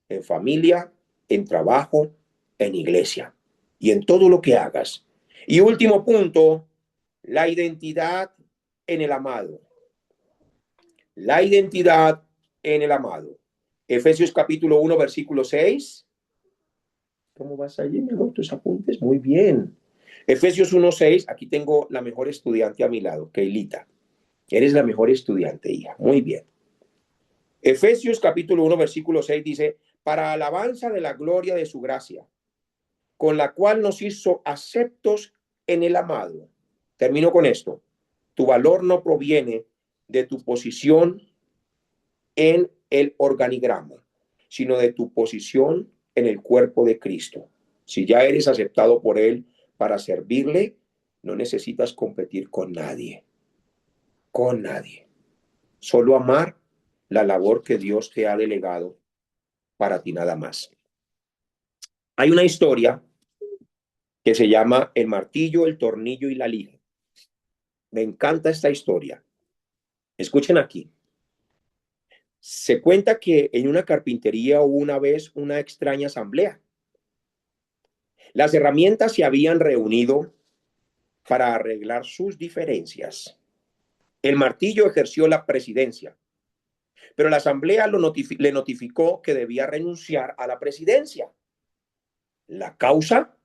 S2: En familia, en trabajo, en iglesia y en todo lo que hagas. Y último punto, la identidad en el amado. La identidad en el amado. Efesios capítulo 1, versículo 6. ¿Cómo vas allí, mi amor? Tus apuntes. Muy bien. Efesios 1:6. Aquí tengo la mejor estudiante a mi lado, Keilita. Eres la mejor estudiante, hija. Muy bien. Efesios capítulo 1, versículo 6 dice, para alabanza de la gloria de su gracia, con la cual nos hizo aceptos en el amado. Termino con esto. Tu valor no proviene de tu posición en el organigrama, sino de tu posición en el cuerpo de Cristo. Si ya eres aceptado por Él para servirle, no necesitas competir con nadie. Con nadie. Solo amar la labor que Dios te ha delegado para ti, nada más. Hay una historia que se llama El martillo, el tornillo y la lija. Me encanta esta historia. Escuchen aquí. Se cuenta que en una carpintería hubo una vez una extraña asamblea. Las herramientas se habían reunido para arreglar sus diferencias. El martillo ejerció la presidencia, pero la asamblea le notificó que debía renunciar a la presidencia. La causa: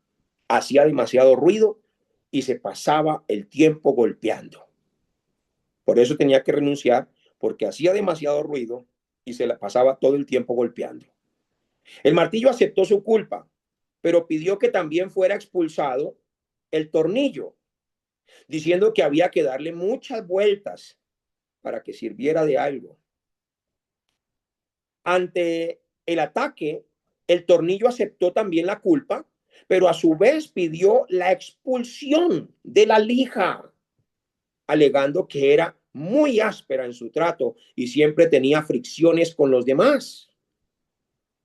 S2: hacía demasiado ruido y se pasaba el tiempo golpeando. Por eso tenía que renunciar, porque hacía demasiado ruido y se la pasaba todo el tiempo golpeando. El martillo aceptó su culpa, pero pidió que también fuera expulsado el tornillo, diciendo que había que darle muchas vueltas para que sirviera de algo. Ante el ataque, el tornillo aceptó también la culpa, pero a su vez pidió la expulsión de la lija, alegando que era muy áspera en su trato y siempre tenía fricciones con los demás.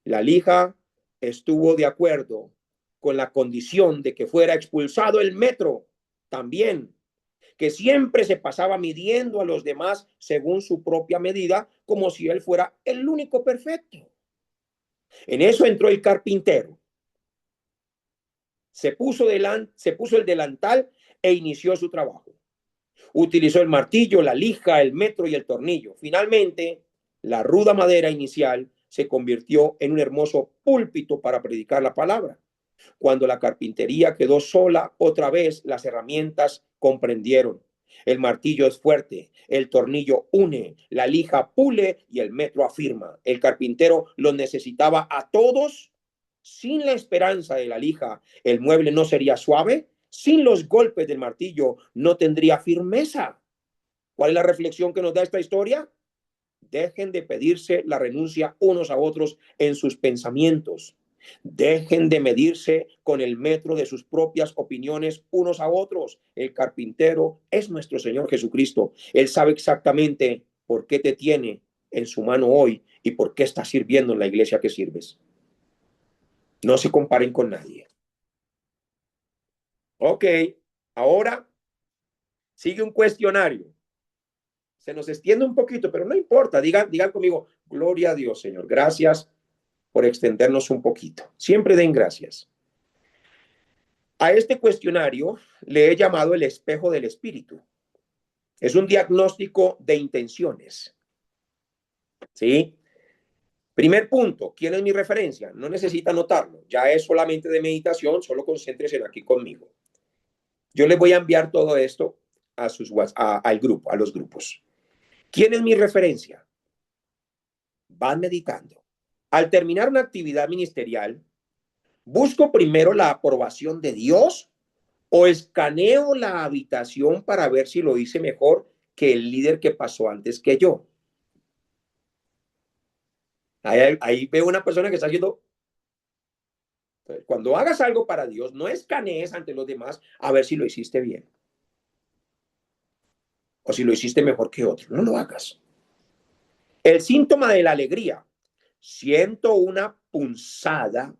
S2: La lija estuvo de acuerdo con la condición de que fuera expulsado el metro también, que siempre se pasaba midiendo a los demás según su propia medida, como si él fuera el único perfecto. En eso entró el carpintero, se puso el delantal e inició su trabajo. Utilizó el martillo, la lija, el metro y el tornillo. Finalmente, la ruda madera inicial se convirtió en un hermoso púlpito para predicar la palabra. Cuando la carpintería quedó sola, otra vez las herramientas comprendieron. El martillo es fuerte, el tornillo une, la lija pule y el metro afirma. El carpintero los necesitaba a todos. Sin la esperanza de la lija, el mueble no sería suave. Sin los golpes del martillo, no tendría firmeza. ¿Cuál es la reflexión que nos da esta historia? Dejen de pedirse la renuncia unos a otros en sus pensamientos. Dejen de medirse con el metro de sus propias opiniones unos a otros. El carpintero es nuestro Señor Jesucristo. Él sabe exactamente por qué te tiene en su mano hoy y por qué estás sirviendo en la iglesia que sirves. No se comparen con nadie. Ok, ahora sigue un cuestionario. Se nos extiende un poquito, pero no importa. Digan conmigo, gloria a Dios, Señor. Gracias por extendernos un poquito. Siempre den gracias. A este cuestionario le he llamado el espejo del espíritu. Es un diagnóstico de intenciones. ¿Sí? Primer punto, ¿quién es mi referencia? No necesita anotarlo. Ya es solamente de meditación, solo concéntrese aquí conmigo. Yo les voy a enviar todo esto al grupo, a los grupos. ¿Quién es mi referencia? Van meditando. Al terminar una actividad ministerial, ¿busco primero la aprobación de Dios o escaneo la habitación para ver si lo hice mejor que el líder que pasó antes que yo? Ahí veo una persona que está haciendo... Cuando hagas algo para Dios, no escanees ante los demás a ver si lo hiciste bien o si lo hiciste mejor que otro. No lo hagas. El síntoma de la alegría. Siento una punzada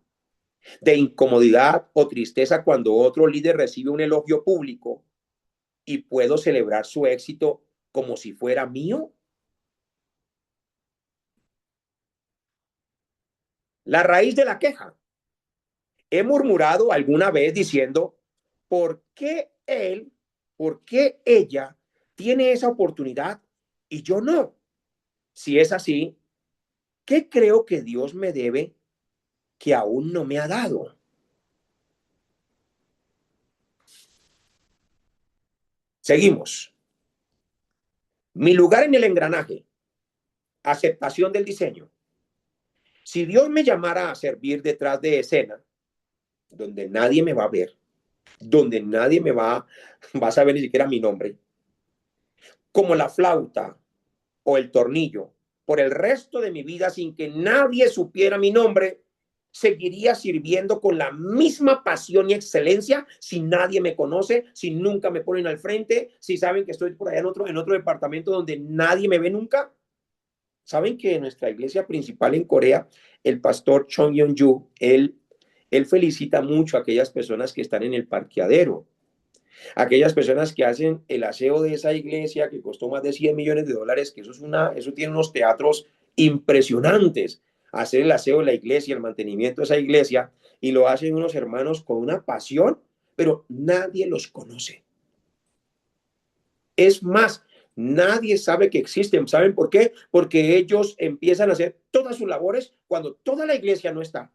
S2: de incomodidad o tristeza cuando otro líder recibe un elogio público y puedo celebrar su éxito como si fuera mío. La raíz de la queja. He murmurado alguna vez diciendo, ¿por qué él, por qué ella tiene esa oportunidad y yo no? Si es así, ¿qué creo que Dios me debe que aún no me ha dado? Seguimos. Mi lugar en el engranaje. Aceptación del diseño. Si Dios me llamara a servir detrás de escena, donde nadie me va a ver, donde nadie va a saber ni siquiera mi nombre, como la flauta o el tornillo, por el resto de mi vida sin que nadie supiera mi nombre, seguiría sirviendo con la misma pasión y excelencia si nadie me conoce, si nunca me ponen al frente, si saben que estoy por allá en otro departamento donde nadie me ve nunca. Saben que en nuestra iglesia principal en Corea, el pastor Chong Yong-ju, él felicita mucho a aquellas personas que están en el parqueadero, aquellas personas que hacen el aseo de esa iglesia que costó más de 100 millones de dólares, que eso tiene unos teatros impresionantes, hacer el aseo de la iglesia, el mantenimiento de esa iglesia, y lo hacen unos hermanos con una pasión, pero nadie los conoce. Es más, nadie sabe que existen. ¿Saben por qué? Porque ellos empiezan a hacer todas sus labores cuando toda la iglesia no está.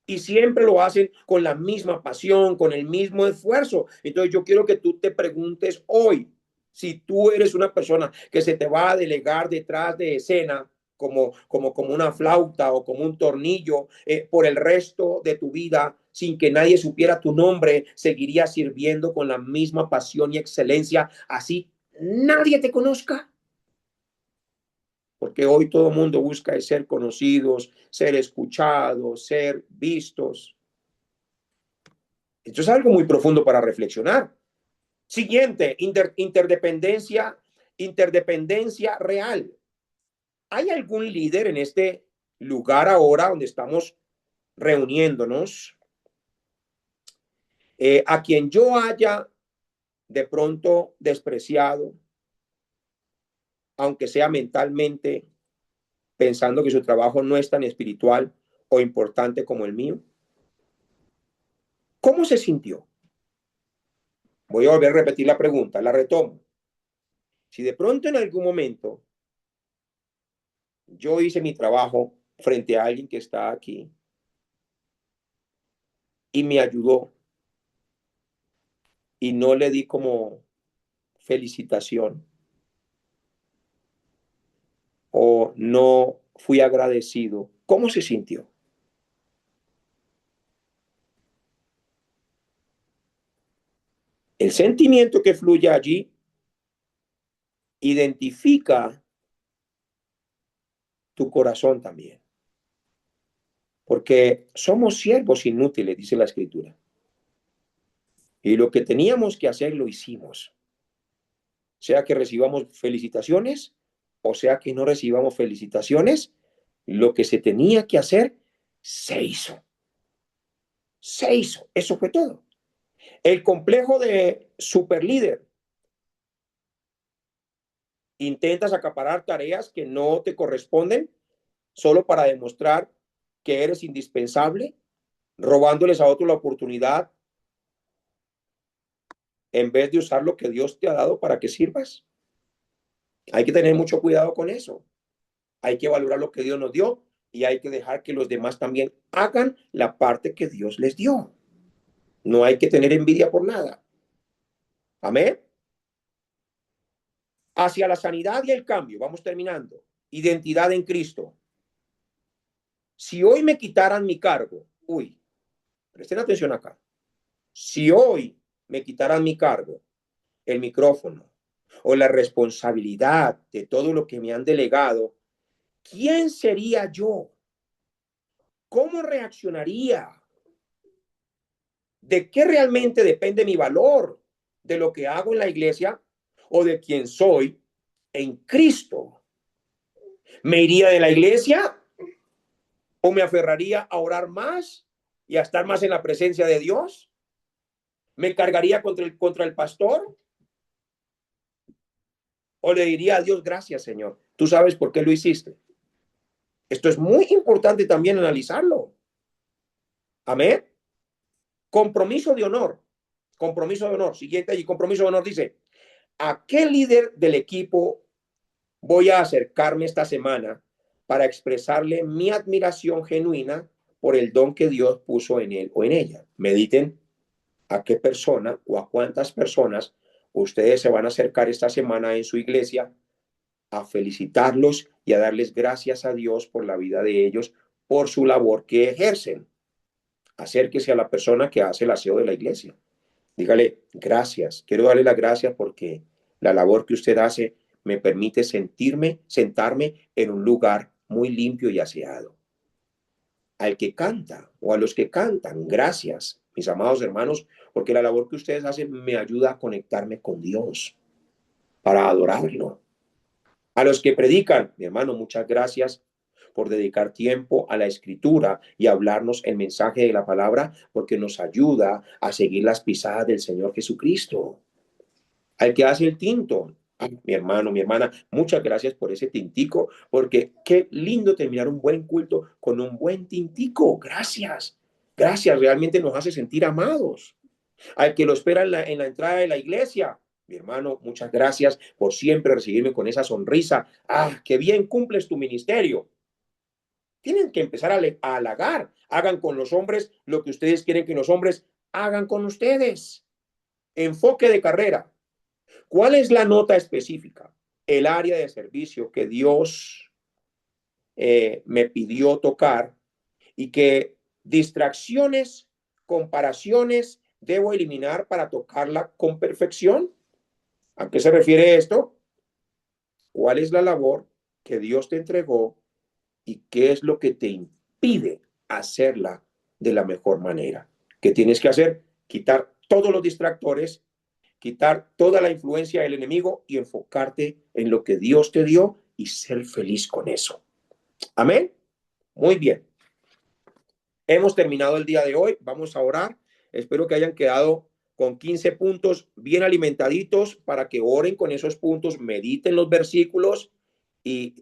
S2: Y siempre lo hacen con la misma pasión, con el mismo esfuerzo. Entonces yo quiero que tú te preguntes hoy, si tú eres una persona que se te va a delegar detrás de escena como una flauta o como un tornillo por el resto de tu vida, sin que nadie supiera tu nombre, seguirías sirviendo con la misma pasión y excelencia, así nadie te conozca. Porque hoy todo el mundo busca ser conocidos, ser escuchados, ser vistos. Esto es algo muy profundo para reflexionar. Siguiente, interdependencia real. ¿Hay algún líder en este lugar ahora donde estamos reuniéndonos a quien yo haya de pronto despreciado, aunque sea mentalmente, pensando que su trabajo no es tan espiritual o importante como el mío? ¿Cómo se sintió? Voy a volver a repetir la pregunta, la retomo. Si de pronto en algún momento yo hice mi trabajo frente a alguien que está aquí y me ayudó y no le di como felicitación o no fui agradecido, ¿cómo se sintió? El sentimiento que fluye allí identifica tu corazón también, porque somos siervos inútiles, dice la escritura. Y lo que teníamos que hacer lo hicimos, sea que recibamos felicitaciones o sea que no recibamos felicitaciones, lo que se tenía que hacer se hizo. Se hizo, eso fue todo. El complejo de superlíder. Intentas acaparar tareas que no te corresponden solo para demostrar que eres indispensable, robándoles a otros la oportunidad en vez de usar lo que Dios te ha dado para que sirvas. Hay que tener mucho cuidado con eso. Hay que valorar lo que Dios nos dio y hay que dejar que los demás también hagan la parte que Dios les dio. No hay que tener envidia por nada. Amén. Hacia la sanidad y el cambio, vamos terminando. Identidad en Cristo. Si hoy me quitaran mi cargo, presten atención acá. Si hoy me quitaran mi cargo, el micrófono o la responsabilidad de todo lo que me han delegado, ¿quién sería yo? ¿Cómo reaccionaría? ¿De qué realmente depende mi valor? ¿De lo que hago en la iglesia o de quién soy en Cristo? ¿Me iría de la iglesia o me aferraría a orar más y a estar más en la presencia de Dios? ¿Me cargaría contra el pastor? ¿O le diría a Dios, gracias, Señor? Tú sabes por qué lo hiciste. Esto es muy importante también analizarlo. Amén. Compromiso de honor. Compromiso de honor. Siguiente allí, compromiso de honor dice, ¿a qué líder del equipo voy a acercarme esta semana para expresarle mi admiración genuina por el don que Dios puso en él o en ella? Mediten a qué persona o a cuántas personas ustedes se van a acercar esta semana en su iglesia a felicitarlos y a darles gracias a Dios por la vida de ellos, por su labor que ejercen. Acérquese a la persona que hace el aseo de la iglesia. Dígale, gracias, quiero darle las gracias porque la labor que usted hace me permite sentarme en un lugar muy limpio y aseado. Al que canta o a los que cantan, gracias, mis amados hermanos, porque la labor que ustedes hacen me ayuda a conectarme con Dios para adorarlo. A los que predican, mi hermano, muchas gracias por dedicar tiempo a la escritura y hablarnos el mensaje de la palabra, porque nos ayuda a seguir las pisadas del Señor Jesucristo. Al que hace el tinto, mi hermano, mi hermana, muchas gracias por ese tintico, porque qué lindo terminar un buen culto con un buen tintico. Gracias. Gracias, realmente nos hace sentir amados. Al que lo espera en la entrada de la iglesia, mi hermano, muchas gracias por siempre recibirme con esa sonrisa. Ah, qué bien cumples tu ministerio. Tienen que empezar a halagar. Hagan con los hombres lo que ustedes quieren que los hombres hagan con ustedes. Enfoque de carrera. ¿Cuál es la nota específica? El área de servicio que Dios me pidió tocar y que distracciones, comparaciones debo eliminar para tocarla con perfección. ¿A qué se refiere esto? ¿Cuál es la labor que Dios te entregó y qué es lo que te impide hacerla de la mejor manera? ¿Qué tienes que hacer? quitar todos los distractores, quitar toda la influencia del enemigo y enfocarte en lo que Dios te dio y ser feliz con eso. Amén. Muy bien. Hemos terminado el día de hoy. Vamos a orar. Espero que hayan quedado con 15 puntos bien alimentaditos para que oren con esos puntos, mediten los versículos y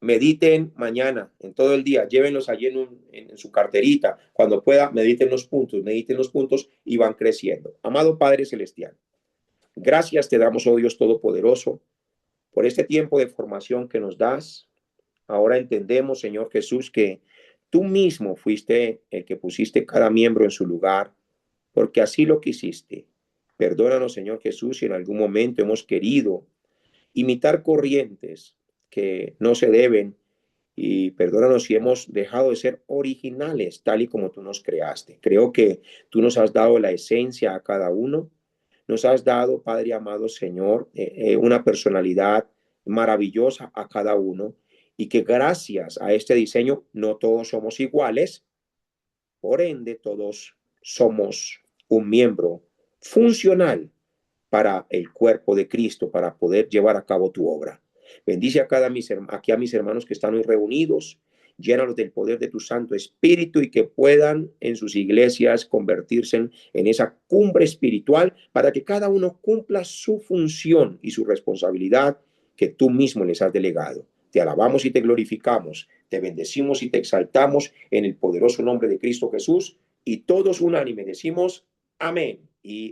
S2: mediten mañana, en todo el día. Llévenlos allí en su carterita. Cuando pueda, mediten los puntos y van creciendo. Amado Padre Celestial, gracias te damos, oh Dios Todopoderoso, por este tiempo de formación que nos das. Ahora entendemos, Señor Jesús, que tú mismo fuiste el que pusiste cada miembro en su lugar, porque así lo quisiste. Perdónanos, Señor Jesús, si en algún momento hemos querido imitar corrientes que no se deben, y perdónanos si hemos dejado de ser originales tal y como tú nos creaste. Creo que tú nos has dado la esencia a cada uno. Nos has dado, Padre amado Señor, una personalidad maravillosa a cada uno y que gracias a este diseño no todos somos iguales, por ende todos somos un miembro funcional para el cuerpo de Cristo, para poder llevar a cabo tu obra. Bendice aquí a mis hermanos que están hoy reunidos, llénalos del poder de tu Santo Espíritu y que puedan en sus iglesias convertirse en esa cumbre espiritual para que cada uno cumpla su función y su responsabilidad que tú mismo les has delegado. Te alabamos y te glorificamos, te bendecimos y te exaltamos en el poderoso nombre de Cristo Jesús y todos unánime decimos amén y